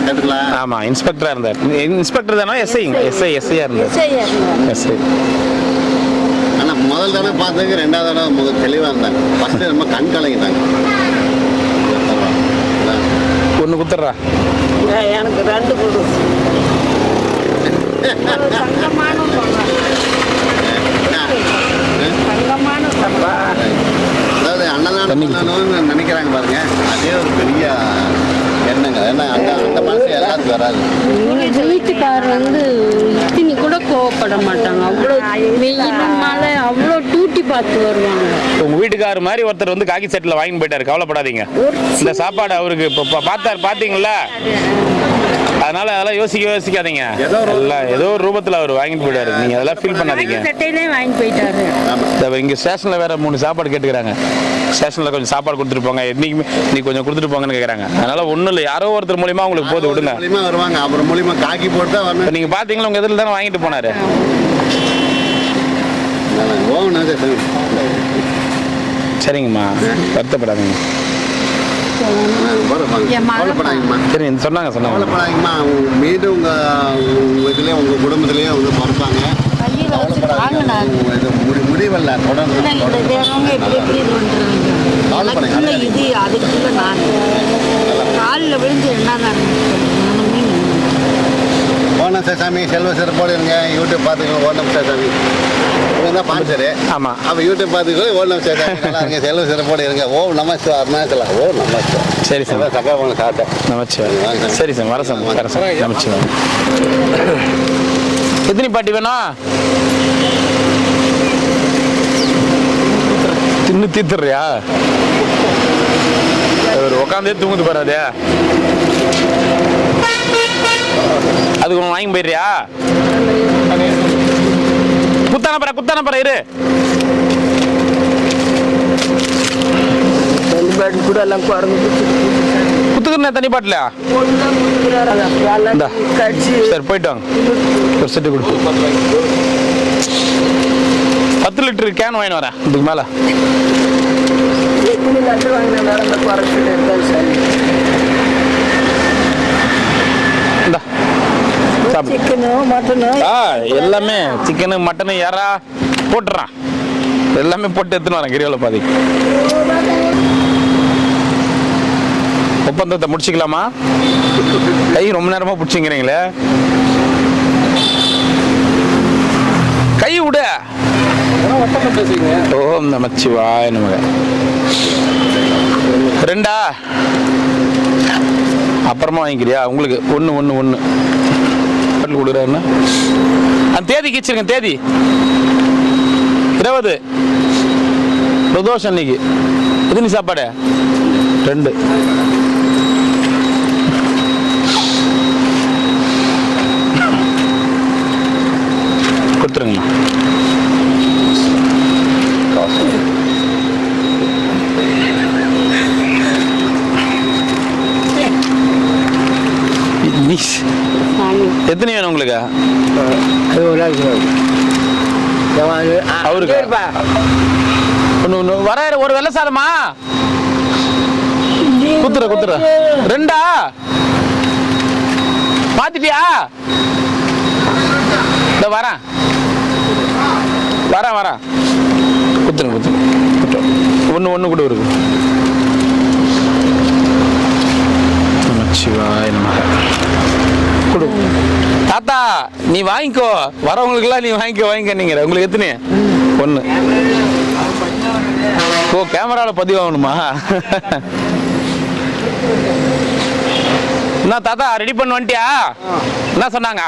கேட்டுங்களா? ஆமாம் இன்ஸ்பெக்டராக இருந்தார். இன்ஸ்பெக்டர் தானே? எஸ்ஐயா இருந்தார். எஸ்ஐ. ஆனால் முதல் தடவை பார்த்ததுக்கு 2வது தடவை தெளிவாக இருந்தாங்க. ஃபஸ்ட்டு ரொம்ப கண் கலங்கிட்டாங்க. ஒன்று குத்துட்றா. எனக்கு 2 கொடு. தங்கமான தப்பா. அதாவது அன்னதானம் நினைக்கிறாங்க பாருங்க, அதே ஒரு பெரிய எண்ணங்க. ஏன்னா அந்த மனசு எல்லாத்துக்கும் வராது. வீட்டுக்காரர் வந்து இத்தினி கூட கோவப்பட மாட்டாங்க. அவ்வளோ வெயில் மழை அவ்வளோ டூட்டி பார்த்து வருவாங்க. உங்க வீட்டுக்காரர் மாதிரி ஒருத்தர் வந்து காக்கி செட்டில் வாங்கிட்டு போயிட்டாரு. கவலைப்படாதீங்க. இந்த சாப்பாடு அவருக்கு இப்போ பார்த்தீங்களா? அதனால அதெல்லாம் யோசிக்காதீங்க. ஏதோ ஒரு ரூபத்தில் அவர் வாங்கிட்டு போயிட்டாரு. நீங்க அதெல்லாம் ஃபீல் பண்ணாதீங்க. சட்டையிலே வாங்கிட்டு போயிட்டாரு. இங்க ஸ்டேஷன்ல வேற 3 சாப்பாடு கேட்டுக்கிறாங்க. ஸ்டேஷன்ல கொஞ்சம் சாப்பாடு கொடுத்துட்டு போங்க, என்னைக்குமே நீ கொஞ்சம் கொடுத்துட்டு போங்கன்னு கேட்குறாங்க. அதனால ஒன்றும் இல்லை, யாரோ ஒருத்தர் மூலியமா உங்களுக்கு போது விடுங்க. மூலியமா வருவாங்க, அப்புறம் மூலியமா காக்கி போட்டு தான் வரணும். நீங்க பாத்தீங்களா உங்க எதிரில் தானே வாங்கிட்டு போனாரு. சரிங்கம்மா, வருத்தப்படாதீங்க. சரி சொன்னாங்க. கவலைப்படாதீங்கம்மா, மீண்டும் உங்க இதுலேயே உங்க குடும்பத்திலேயே வந்து பிறப்பாங்க. முடிவல்ல தொடர்ந்து இது அதுக்குள்ள நான் காலில் விழுந்து என்ன ஓணம் சேசாமி செல்வ சிறப்போடு இருங்க. யூடியூப் பார்த்துக்கோங்க. ஓணம் சேசாமி இவங்க தான் பான்சரு. ஆமாம். அப்போ யூடியூப் பார்த்துக்கோ. ஓணம் சேசாமி நல்லா இருங்க. செல்வ சிறப்போடு இருங்க. ஓம் நமஸ்கார் அருணாச்சலா. ஓம் நமஸ்கார். சரி சார். சக்கா போன சாப்பிட்டேன். நமச்சிவாய். சரி சார், வர சார். நமச்சிவாய். எத்தனை பாட்டி வேணும்? தின்னு தீத்துறியா? உட்காந்தே தூங்குது பாரு. அதுக்கு ஒன்று வாங்கி போயிடுறியா? குத்தான பர இரு. கூட எல்லாம் குத்துக்குறேன் தண்ணி பாட்டில. சரி போயிட்டு வாங்க. ஒரு செட்டு கொடுத்து 10 லிட்டர் கேன் வாங்கிட்டு வரேன். இதுக்கு மேல எல்லாமே சிக்கனு மட்டனு யாரா போட்டுறான். எல்லாமே போட்டு எடுத்துன்னு வரேன். கிரிவல பாதி ஒப்பந்தத்தை முடிச்சுக்கலாமா? கை ரொம்ப நேரமா பிடிச்சிங்கிறீங்களே. கை விட. ஓம் நமச்சிவாய நமக. 2 அப்புறமா வாங்கிக்கிறியா? உங்களுக்கு ஒன்று கொடுக்குறாருன்னா அந்த தேதி கிச்சிருங்க. தேதி 20 பிரதோஷம் அன்னைக்கு. எத்தனை சாப்பாடு? 2. கொடுத்துருங்கண்ணா. எத்தனை வேணும் உங்களுக்கு? அவருக்கு வர ஒரு வெள்ளை சாதமா? குத்துற 2 மாத்திட்டியா? வரேன் குத்துருங்க. ஒன்று கூட இருக்கு. நமச்சிவாய நமக. கொடு தாத்தா, நீ வாங்கிக்கோ. வரவங்களுக்குலாம் நீ வாங்கிக்க நீங்க. உங்களுக்கு எத்தனை? 1. ஓ, கேமராவில் பதிவாகணுமா? என்ன தாத்தா ரெடி பண்ண வந்துட்டியா? என்ன சொன்னாங்க?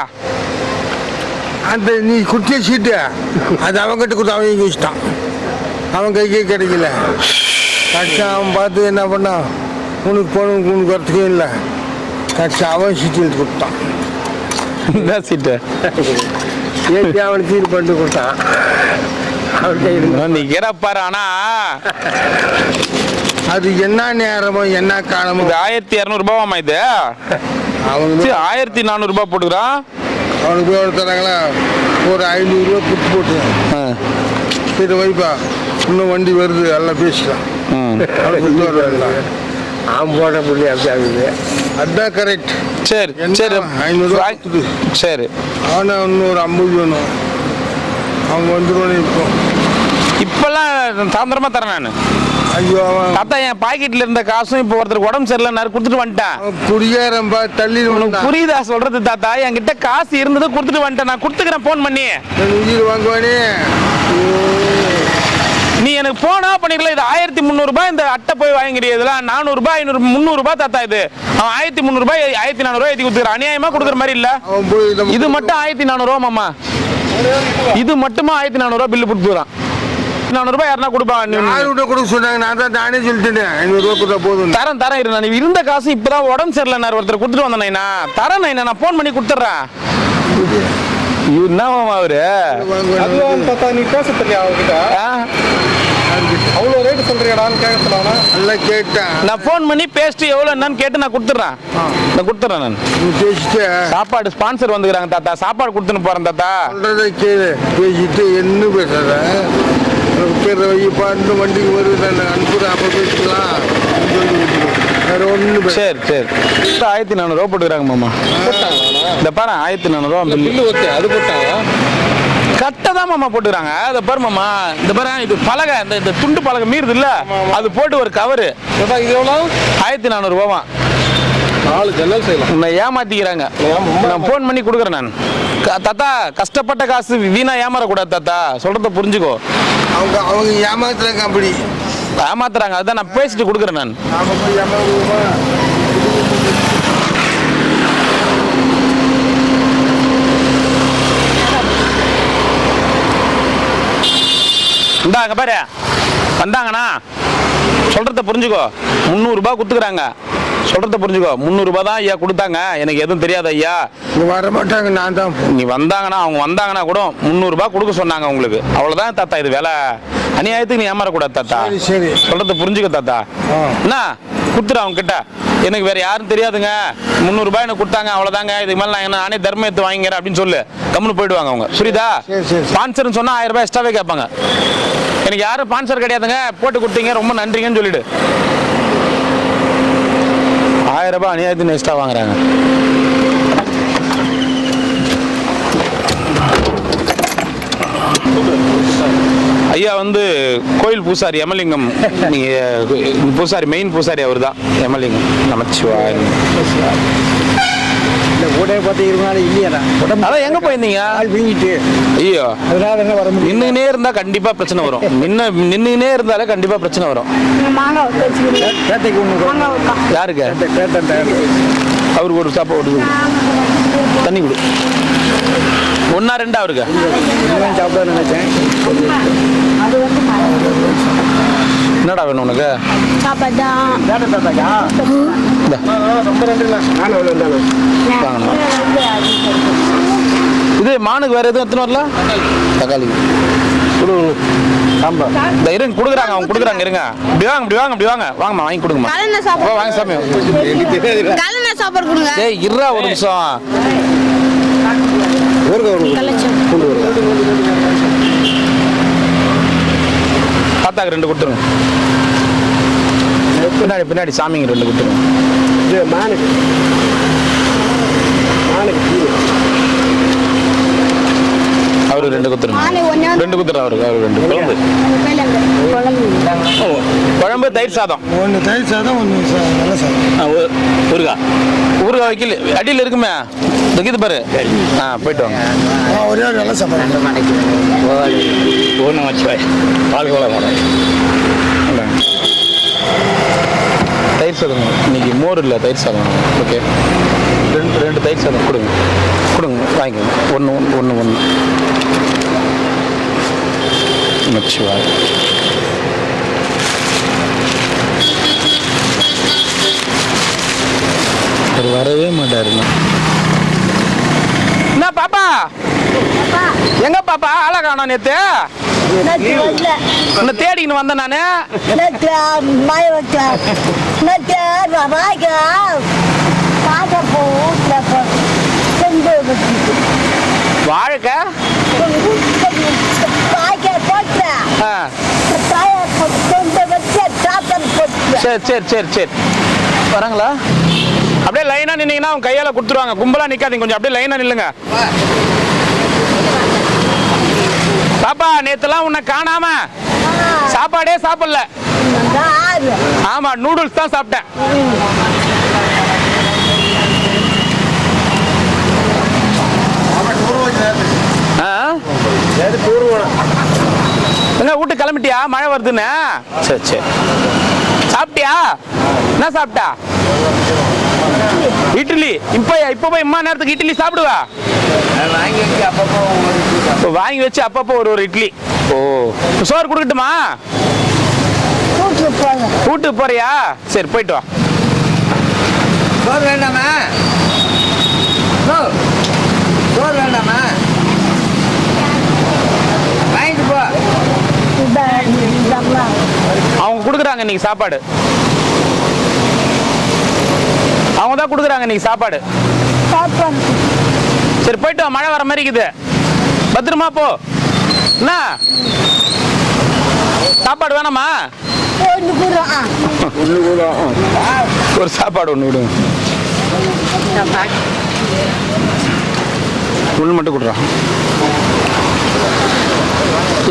அந்த நீ குட்டிய சீட்டு அது அவங்ககிட்ட கொடுத்து அவங்க வச்சுட்டான். அவன் கைக்கே கிடைக்கல. கட்சி அவன் பார்த்து என்ன பண்ணான், உனக்கு போகணும் உனக்கு வரத்துக்கும் இல்லை. கட்சி அவன் சீட்டு எடுத்து கொடுத்தான். என்ன சீட்டு? ஏற்றி அவனை சீட்டு பண்ணிட்டு கொடுத்தான். நிக்கிறப்பாரு. ஆனா அது என்ன நேரமோ என்ன காலமோ. இது 1200 ரூபாவாமா இது? அவனுக்கு 1400 ரூபாய் போட்டுக்கிறான். அவனுக்கு போய் தராங்களா ஒரு 500 ரூபா கொடுத்து போட்டு சரி வைப்பா இன்னும் வண்டி வருது எல்லாம் பேசிக்கலாம். போட முடியும் அப்படி ஆகுது. அதுதான் கரெக்ட். சரி சரி 500 ரூபா சரி. அவனை இன்னொரு 50 வேணும். அவங்க வந்துருவானு இப்போ இப்பெல்லாம் சாயந்தரமா தரேன் நான். ஐயோ அவன் தாத்தா என் பாக்கெட்ல இருந்த காசும் இப்போ ஒருத்தருக்கு உடம்பு சரியில்லை கொடுத்துட்டு வந்துட்டேன். குடியாரம்பா தள்ளி புரியுதா சொல்றது தாத்தா? என்கிட்ட காசு இருந்தது கொடுத்துட்டு வந்துட்டேன். நான் கொடுத்துக்கிறேன் போன் பண்ணி. உயிர் வாங்குவானே. நீ எனக்கு போனா பண்ணிக்கலாம். இது 1300 ரூபாய் இந்த அட்டை போய் வாங்கிடுது. இதெல்லாம் 400 ரூபாய் 500 300 ரூபாய் தாத்தா. இது அவன் 1300 ரூபாய் 1400 ரூபாய் ஏற்றி கொடுத்துருக்கான். அநியாயமா கொடுக்குற மாதிரி இல்ல. இது மட்டும் 1400 ரூபா மாமா. இது மட்டுமா 1400 ரூபாய் பில்லு கொடுத்துறான். 400 ரூபாய் யாருன்னா கொடுப்பான். கொடுக்க சொன்னாங்க. நான் தான் நானே சொல்லிட்டேன் 500 ரூபாய் கொடுத்தா போதும். தரேன் தரேன் இரு. நான் இருந்த காசு இப்பதான் உடம்பு சரியில்லை ஒருத்தர் கொடுத்துட்டு வந்தேன். தரேன் நான் போன் பண்ணி கொடுத்துட்றேன். என்னவாமா அவரு நீ பேச தெரியா அவர்கிட்ட? அவ்வளோ ரேட்டு சொல்றியாடான்னு கேட்கலாம்னா எல்லாம் கேட்டேன். நான் போன் பண்ணி பேசிட்டு எவ்வளோ என்னன்னு கேட்டு நான் கொடுத்துட்றேன். நான் நீ பேசிட்டு சாப்பாடு ஸ்பான்சர் வந்துக்கிறாங்க தாத்தா. சாப்பாடு கொடுத்துன்னு போறேன் தாத்தா. சொல்றதை கேளு. பேசிட்டு என்ன பேசுற பேர் வைப்பா இன்னும் வண்டிக்கு வருது நான் அனுப்புறேன் அப்போ பேசிக்கலாம் வேற ஒன்று. சரி சரி 1400 ரூபா போட்டுக்கிறாங்க மாமா. இந்த பாரு 1400 ரூபா பில்லு. அது போட்டாங்க கட்டை தான் மாமா போட்டுக்கிறாங்க. அதை பாரு மாமா. இந்த பாரு இது பலகை இந்த துண்டு பலகை மீறுது இல்ல அது போட்டு ஒரு கவரு. இது எவ்வளோ? 1400 ரூபாவா. 4 ஜன்னல் செய்யலாம். உன்னை ஏமாத்திக்கிறாங்க. நான் போன் பண்ணி கொடுக்குறேன் நான். தாத்தா கஷ்டப்பட்ட காசு வீணா ஏமாறக்கூடாது தாத்தா. சொல்றத புரிஞ்சுக்கோ. அவங்க ஏமாத்துறாங்க. அப்படி ஏமாத்துறாங்க. அதான் நான் பேசிட்டு கொடுக்குறேன் நான். நாம போய் ஏமாறுவோமா? இந்தாங்க பாரு வந்தாங்கண்ணா. சொல்றத புரிஞ்சுக்கோ. 300 ரூபாய் கொடுத்துக்கிறாங்க. சொல்றத புரிஞ்சுக்கோ. 300 ரூபாய் தான் ஐயா கொடுத்தாங்க. எனக்கு எதுவும் தெரியாது ஐயா. வர மாட்டாங்க. நான் தான் நீ வந்தாங்கன்னா அவங்க வந்தாங்கன்னா கூட 300 ரூபாய் கொடுக்க சொன்னாங்க உங்களுக்கு. அவ்வளவுதான் தாத்தா. இது வேலை அநியாயத்துக்கு நீ ஏமாறக்கூடாது தாத்தா. சரி சொல்றத புரிஞ்சுக்க தாத்தா. என்ன கொடுத்துரு அவங்க கிட்ட. எனக்கு வேற யாரும் தெரியாதுங்க. 300 ரூபாய் எனக்கு கொடுத்தாங்க அவ்வளவுதாங்க. இதுக்கு மேல நான் நானே தர்மத்தை வாங்கிக்கிறேன் அப்படின்னு சொல்லு. கம்முன்னு போயிடுவாங்க அவங்க. புரியுதா? ஸ்பான்சர்னு சொன்னா 1000 ரூபாய் எக்ஸ்ட்ராவே கேட்பாங்க. எனக்கு யாரும் ஸ்பான்சர் கிடையாதுங்க போட்டு கொடுத்தீங்க ரொம்ப நன்றிங்கன்னு சொல்லிடு. 1000 ரூபாய் அநியாயத்துக்கு எக்ஸ்ட்ரா வாங்குறாங்க. ஐயா வந்து கோயில் பூசாரி எமலிங்கம். நீங்க பூசாரி மெயின் பூசாரி அவர் தான் எமலிங்கம். நமச்சிவாய். கூட பார்த்து 20 நாள் இல்லையா? அதான் எங்க போயிருந்தீங்க? ஐயோ அதனால வர முடியும். நின்னுனே இருந்தா கண்டிப்பா பிரச்சனை வரும். நின்னுனே இருந்தாலே கண்டிப்பா பிரச்சனை வரும். யாருக்கு? அவருக்கு ஒரு சாப்பாடு தண்ணி கொடு. 1 2 அவருக்கு சாப்பிட நினைச்சேன். என்னடா வேணும் உனக்கு? இது மானுக்கு வேற எதுவும் எத்தனை வரல? தக்காளி இந்த இருங்க கொடுக்குறாங்க. அவங்க கொடுக்குறாங்க. இருங்க இப்படி வாங்க வாங்கம்மா வாங்கி கொடுங்கம்மா. வாங்க சாமி. ஏய் இருடா ஒரு நிமிஷம். தாத்தாக்கு 2 கொடுத்துருங்க. பின்னாடி சாமிங்க 2 கொடுத்துருங்க. அவருக்கு 2 கொடுத்துருங்க. 2 கொடுத்துரு அவருக்கு. அவருக்கு 2 குழம்பு தயிர் சாதம். 1 தயிர் சாதம் 1 நல்ல சாதம். ஊறுகாய் வைக்கல அடியில் இருக்குமே. இது பாரு. போயிட்டு வாங்க. ஒரே நல்ல சாப்பாடு. ஒன்று வச்சு பால் கோலம் தயிர் சாதம் இன்னைக்கு மோர் இல்லை. தயிர் சாதம். ஓகே 2 தயிர் சாதம் கொடுங்க. வாங்கிக்கோங்க. ஒன்று நமச்சிவாய். அவர் வரவே மாட்டாருண்ணா. என்ன பாப்பா எங்க பாப்பா ஆளை காணோம் நேத்து உன்னை தேடிக்கின்னு வந்தேன் நானு. வாழைக்க சரி சரி சரி சரி வராங்களா? அப்படியே லைனா நின்னீங்கன்னா அவங்க கையால கொடுத்துருவாங்க. கும்பலா நிக்காதீங்க, கொஞ்சம் அப்படியே லைனா நில்லுங்க. பாப்பா நேத்துலாம் உன்னை காணாம சாப்பாடே சாப்பிடல. ஆமா நூடுல்ஸ் தான் சாப்பிட்டேன். எங்க வீட்டு கிளம்பிட்டியா? மழை வருதுன்னு. சரி சரி சாப்பிட்டியா? என்ன சாப்பிட்டா? இட்லி. இப்ப போய் இம்மா நேரத்துக்கு இட்லி சாப்பிடுவா? வாங்கி வச்சு அப்பப்போ ஒரு இட்லி. ஓ சோறு கொடுக்கட்டுமா? வீட்டுக்கு போறியா? சரி போயிட்டு வா. சோறு வேண்டாமா? சோறு வேண்டாமா? வாங்கிட்டு போ. அவங்க கொடுக்குறாங்க இன்னைக்கு சாப்பாடு. அவங்க தான் கொடுக்குறாங்க இன்னைக்கு சாப்பாடு. சரி போயிட்டு வா, மழை வர மாதிரி இருக்குது. பத்திரமா போ. என்ன சாப்பாடு வேணாமா? ஒரு சாப்பாடு ஒன்று விடுங்க. ஒன்று மட்டும் கொடுறான்.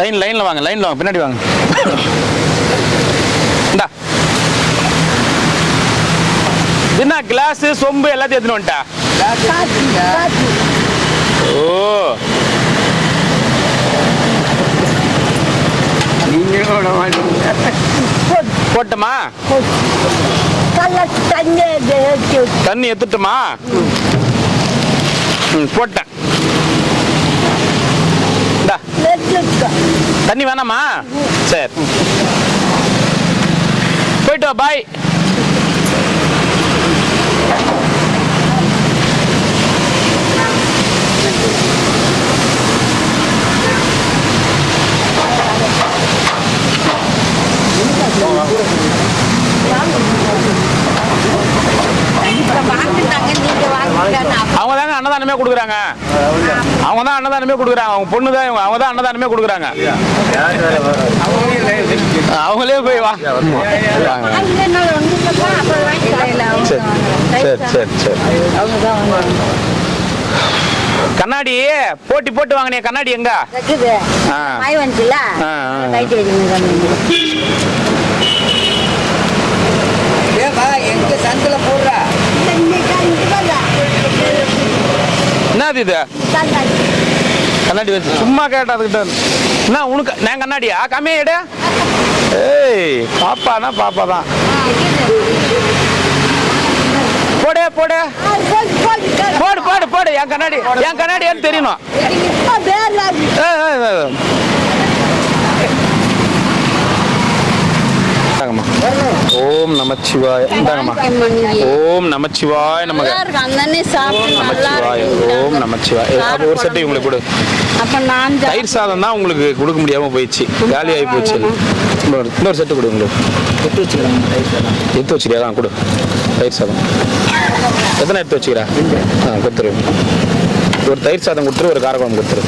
லைன்ல வாங்க, லைன்ல வாங்க, பின்னாடி வாங்க. இந்தா என்ன கிளாஸ் சொம்பு எல்லாத்தையும் எடுத்துன்னு வந்துட்டா? ஓ போட்டமா? தண்ணி எடுத்துட்டுமா? போட்டேன். தண்ணி வேணாமா? சரி போயிட்டு வா. பாய். அவங்க தாங்க அன்னதானமே கொடுக்குறாங்க. அவங்க தான் அன்னதானமே கொடுக்குறாங்க. அவங்க பொண்ணு தான் இவங்க. அவங்க தான் அன்னதானமே கொடுக்குறாங்க. அவங்களே போய் வா. சரி சரி சரி. கண்ணாடி போட்டி போட்டு வாங்கினே. கண்ணாடி எங்க? எங்க சந்தில போடுற என்னது இது? கண்ணாடி வச்சு சும்மா கேட்டதுக்கிட்ட என்ன உனக்கு? நான் கண்ணாடியா? கம்மியா எடு. ஏய் பாப்பானா பாப்பா தான். போடு போடு போடு போடு போடு. என் கண்ணாடியான்னு தெரியணும். ஓம் நமச்சிவாய. ஓம் நமச்சிவாய நமக. நமச்சிவாய. ஓம் நமச்சிவாய. அப்போ ஒரு செட்டு உங்களுக்கு கொடு. தயிர் சாதம் தான் உங்களுக்கு கொடுக்க முடியாம போயிடுச்சு, காலி ஆகி போச்சு. இன்னொரு செட்டு கொடு உங்களுக்கு. எடுத்து வச்சுக்கிறியா? தான் கொடு. தயிர் சாதம் எத்தனை எடுத்து வச்சுக்கிறா? கொடுத்துரு. ஒரு தயிர் சாதம் கொடுத்துரு, ஒரு காரக்குழம்பு கொடுத்துரு.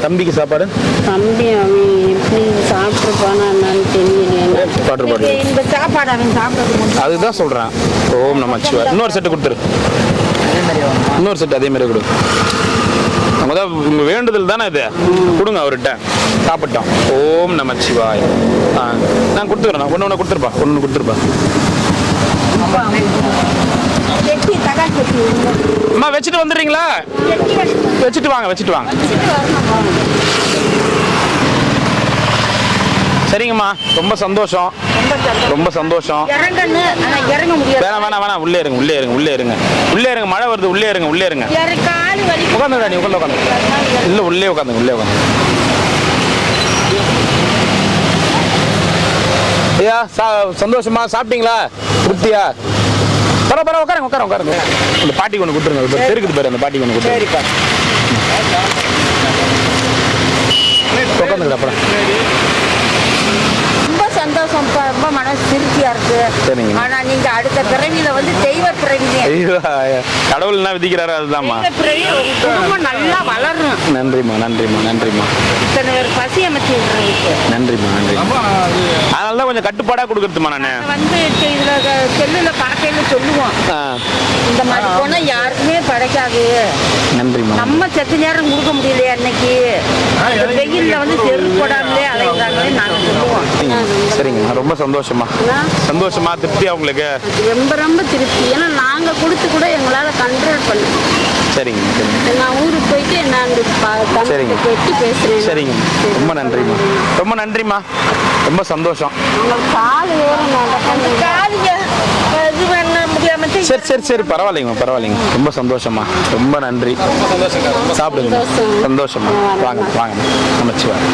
தம்பிக்கு சாப்பாடு? தம்பி அவன் எப்படி சாப்பிட்டுருப்பானா தெரியல. இந்த சாப்பாடு அவன் சாப்பிட அதுதான் சொல்றேன். ஓம் நமச்சிவாய. இன்னொரு செட்டு கொடுத்துரு. இன்னொரு செட்டு அதே மாதிரி கொடு. அவங்க தான் உங்க வேண்டுதல் தானே இது. கொடுங்க அவர்கிட்ட. சாப்பிட்டோம். ஓம் நமச்சிவாய. நான் கொடுத்துக்கிறேன். ஒன்று கொடுத்துருப்பா. ஒன்று கொடுத்துருப்பா. அம்மா வச்சுட்டு வந்துடுறீங்களா? வச்சுட்டு வாங்க, வச்சுட்டு வாங்க. சரிங்கம்மா, ரொம்ப சந்தோஷம். ரொம்ப சந்தோஷம். வேணாம் வேணாம் வேணாம். உள்ளே இருங்க, உள்ளே இருங்க, உள்ளே இருங்க, உள்ளே இருங்க. மழை வருது. உள்ளே இருங்க, உள்ளே இருங்க. உட்காந்துடா நீ. உட்காந்து இல்லை, உள்ளே உட்காந்து, உள்ளே உட்காந்து. ஐயா சந்தோஷமா சாப்பிட்டீங்களா? திருப்தியா? பரவாயில்ல உட்காருங்க அந்த பாட்டிக்கு ஒன்று கொடுத்துருங்க. இருக்குது பாரு, அந்த பாட்டிக்கு ஒன்று கொடுத்துருங்க. சரிப்பா. உட்காந்துக்கிட்ட அப்புறம் ரொம்ப சந்தோஷம்ப்பா, ரொம்ப மனசு திருப்தியா இருக்கு. சரிங்க. ஆனா நீங்க அடுத்த பிறவியில வந்து தெய்வ பிறவி. ஐயோ, கடவுள் என்ன விதிக்கிறாரு அதுதான்மா. பிறவி உங்க குடும்பம் நல்லா வளரும். நன்றிம்மா. இத்தனை ஒரு பசி அமைச்சு விடுறதுக்கு நன்றிம்மா. அதனால தான் கொஞ்சம் கட்டுப்பாடா கொடுக்குறதுமா நான் வந்து இதுல செல்லுல பார்க்கையில சொல்லுவோம், இந்த மாதிரி போனா யாருக்குமே படைக்காது. நன்றிம்மா. நம்ம செத்த நேரம் கொடுக்க முடியலையா அன்னைக்கு வெயில்ல வந்து செருப்பு போடாமலே அலைகிறாங்களே நாங்க சொல்லுவோம். சரிங்கம்மா, ரொம்ப சந்தோஷமா திருப்தியா உங்களுக்கு? ரொம்ப திருப்தி. ஏன்னா நாங்க கொடுத்து கூட எங்களால கண்ட்ரோல் பண்ண. சரிங்க. நான் ஊருக்கு போயிட்டு நான் கேட்டு பேசுறேன். சரிங்க, ரொம்ப நன்றிம்மா. ரொம்ப சந்தோஷம். கால் சரி பரவாயில்லைங்க. ரொம்ப சந்தோஷமா, ரொம்ப நன்றி. சாப்பிடுங்க. சந்தோஷமா. வாங்க நமச்சிவாய்.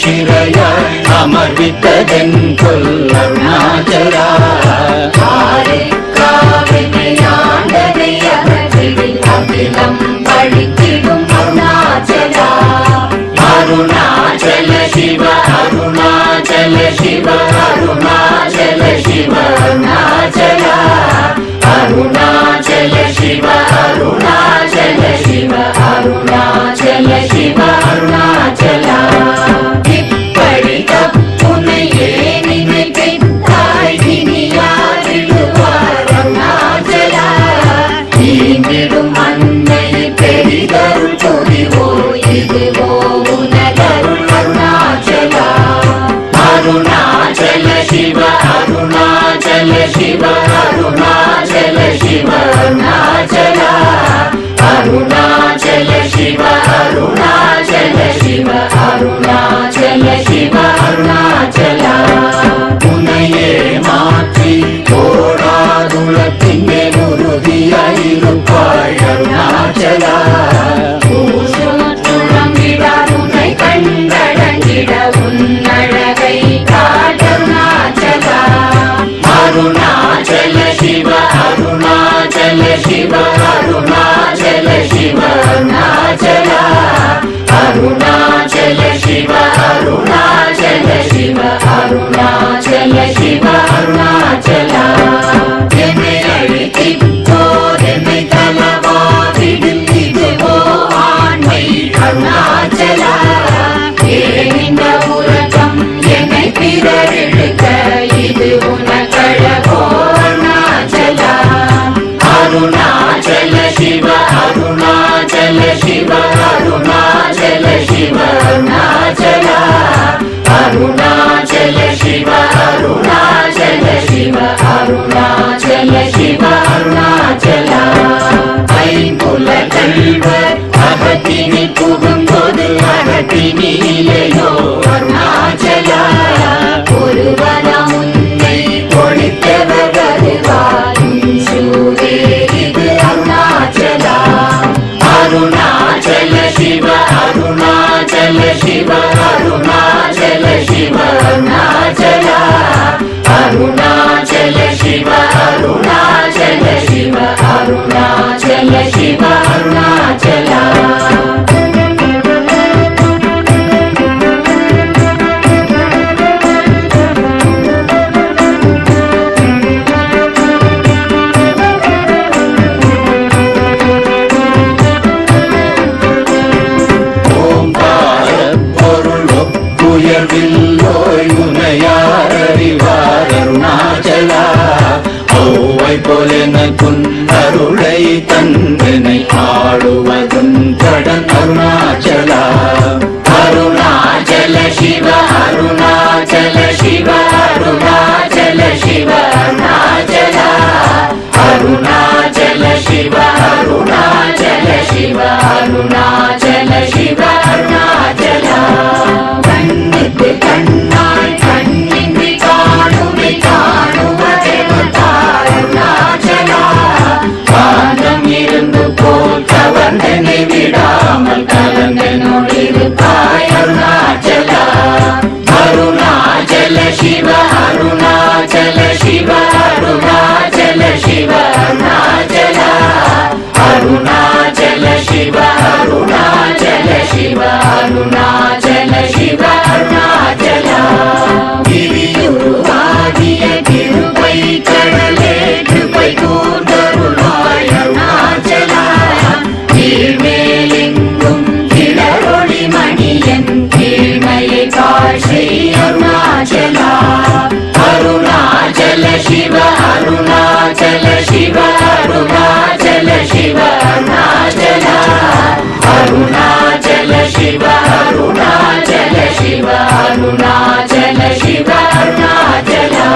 ಶಿರಯ ಅಮರ್ವಿತದೆಂಕೊಲ್ ಅರುಣಾಚಲ அகிலம் பழித்திடும் அருணாச்சல அருணாச்சல சிவ அருணாச்சல சிவ அருணாச்சல சிவ அருணாச்சல அருணாச்சல சிவ அருணாச்சல சிவ அருணாச்சல சிவ அருணாச்சல இப்படி தப்புனையே நினைத்தாய் இனியாரிடுவார் அருணாச்சல ஈந்திடும் அன்னை பெரிதருள் புரிவோ இதுவோ உனதருள் அருணாச்சல அருணாச்சல சிவ அருணாச்சல சிவ அருணாச்சல சிவ அருணாச்சல அருணாச்சல சிவ அருணாச்சல சிவ அருணாச்சல சிவ அருணாச்சல உன்னையே மாற்றி ஓடாதுலத்திங்கே உறுதியாயிருப்பாய் அருணாச்சல உன்னை கண்டடங்கிட உன்னழகை காட்டருணாச்சல அருணாச்சல சிவ அருணாச்சல சிவ அருணாச்சல சிவ அருணாச்சல அருணாச்சல சிவ அருணாச்சல சிவ அருணாச்சல சிவ அருணாச்சல என்னை அழித்திப்போர் என்னை தலவாவிடில் இதுவோ ஆண்மை அருணாச்சல ஏன் இந்த உலகம் என்னை பிறரெடுக்க இது உனக்கழகோ அருணாச்சல அருணாச்சல சிவ அருணாச்சல சிவ அருணாச்சல சிவ அருணாச்சல உயர்வில்லோய் உனையார் அறிவார் அருணாச்சலா ஔவை போல எனக்குன் அருளை தந்தனை ஆளுவதும் கடன் அருணாச்சலா அருணாச்சல சிவ அருணாச்சல சிவ அருணாச்சல சிவ அருணாச்சலா அருணாச்சல சிவ அருணாச்சல சிவ அருணாச்சல சிவ அருணாச்சலா கண்ணுக்கு கண்ணாய் கண்ணின்றி காணுமை காணுவதெவதாருணாச்சலா காந்தம் இருந்து போல் கவர்ந்தனை விடாமல் கலந்தனோடிருப்பாய் அருணாச்சலா அருணாச்சல சிவ அருணாச்சல சிவ அருணாச்சல சிவ அருணாச்சலா அருணாச்சல சிவ அருணாச்சல சிவ அருணாச்சல சிவ அருணாச்சலா கிரியுருவாகிய கிருபை கடலே கிருபை கூர்ந்தருளாய் அருணாச்சலா கீழ்மேலெங்கும் கிளரொளி மணியன் கீழ்மையை காட்சி அருணாச்சலா அருணாச்சல சிவ அருணாச்சல சிவ அருணாச்சல சிவ அருணாச்சலா அருணாச்சல சிவ அருணாச்சல சிவ அருணாச்சல சிவ அருணாச்சலா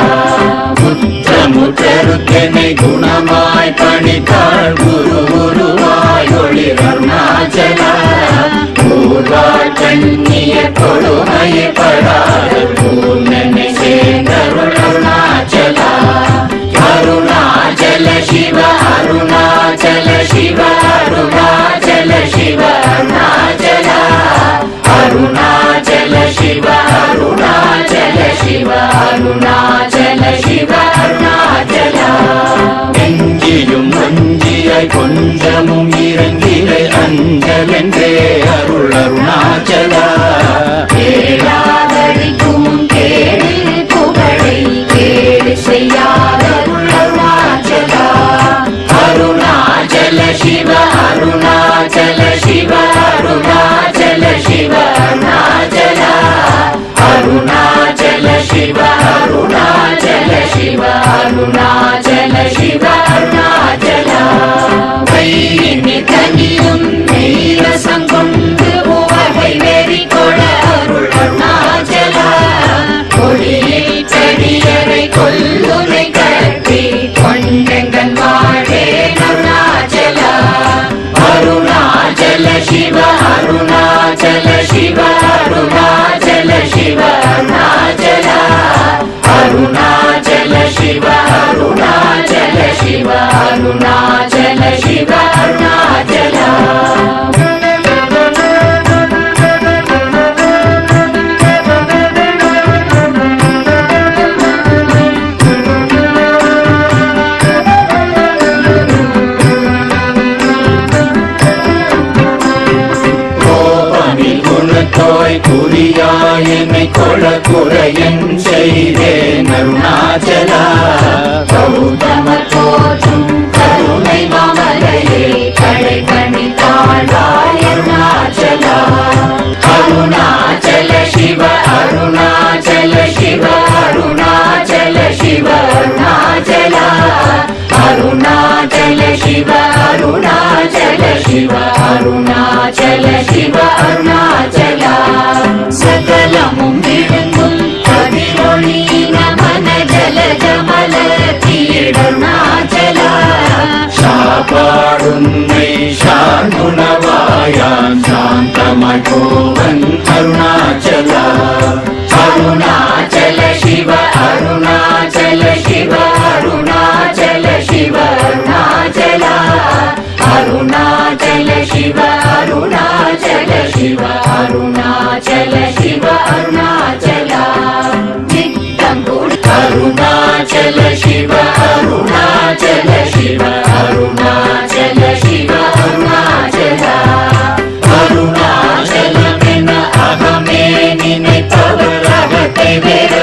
குற்றமுற்றருக்கெனை குணமாய் பணித்தாள் குரு குருவாய் ஒளிர் அருணாச்சலா கூர்வாள் கண்ணிய கொடுமையை படாத பூர்ணனை சேர்ந்தருள் அருணாச்சலா அருணாச்சல சிவ அருணாச்சல சிவ அருணாச்சல சிவ அருணாச்சலா அருணாச்சல சிவ அருணாச்சல சிவ அருணாச்சல சிவ அருணாச்சலா எஞ்சியும் அஞ்சியாய் கொஞ்சமும் இறங்கிலை அஞ்சலென்றே அருள் அருணாச்சலா கேளாதடிக்கும் கேடு புகழை கேடு செய்யாத அருணாச்சலா அருணாச்சல சிவ அருணாச்சல சிவ அருணாச்சல சிவ அருணாச்சலா அருணாச்சல சிவ அருணாச்சல சிவ அருணாச்சல சிவ அருணாச்சலா கையினி தனியும் நீரசம் கொண்டு உவகை வெறி கொள அருள் அருணாச்சலா கொடியை செடியரை கொல்லுனை கட்டி கொண்டெங்கன் வாழே அருணாச்சலா அருணாச்சல சிவ அருணாச்சல சிவ அருணாச்சல சிவ அருணாச்சலா அருணாச்சல சிவ அருணாச்சல சிவ அருணாச்சல சிவ அருணாச்சலா தோய் குறியாய் என்னை கொள குறையன் செய்தேன் அருணாச்சலா கௌதம போற்றும் கருணை மாமலையே கடை கணி தாழ்வாய் அருணாச்சலா அருணாச்சல சிவ அருணாச்சல சிவ அருணாச்சல சிவ அருணாச்சலா அருணாச்சல சிவ அருணாச்சல சிவ அருணாச்சல சிவ அருணாச்சலா சகலமும் விழுங்கும் கதிரொளியின மன ஜல ஜமல தீடருணாச்சலா சாப்பாடுன்னை சாந்துணவாயான் சாந்தமாய் போவன் அருணாச்சலா அருணாச்சல சிவ அருணாச்சல சிவ அருணாச்சல சிவ அருணாச்சலா அருணாச்சல சிவ அருணாச்சல சிவ அருணாச்சல சிவ அருணாச்சலா சித்தம்புடி அருணாச்சல சிவ அருணாச்சல சிவ அருணாச்சல சிவ அருணாச்சலா அருணாச்சலமென அகமே நினைப்பவர் அகத்தை வேற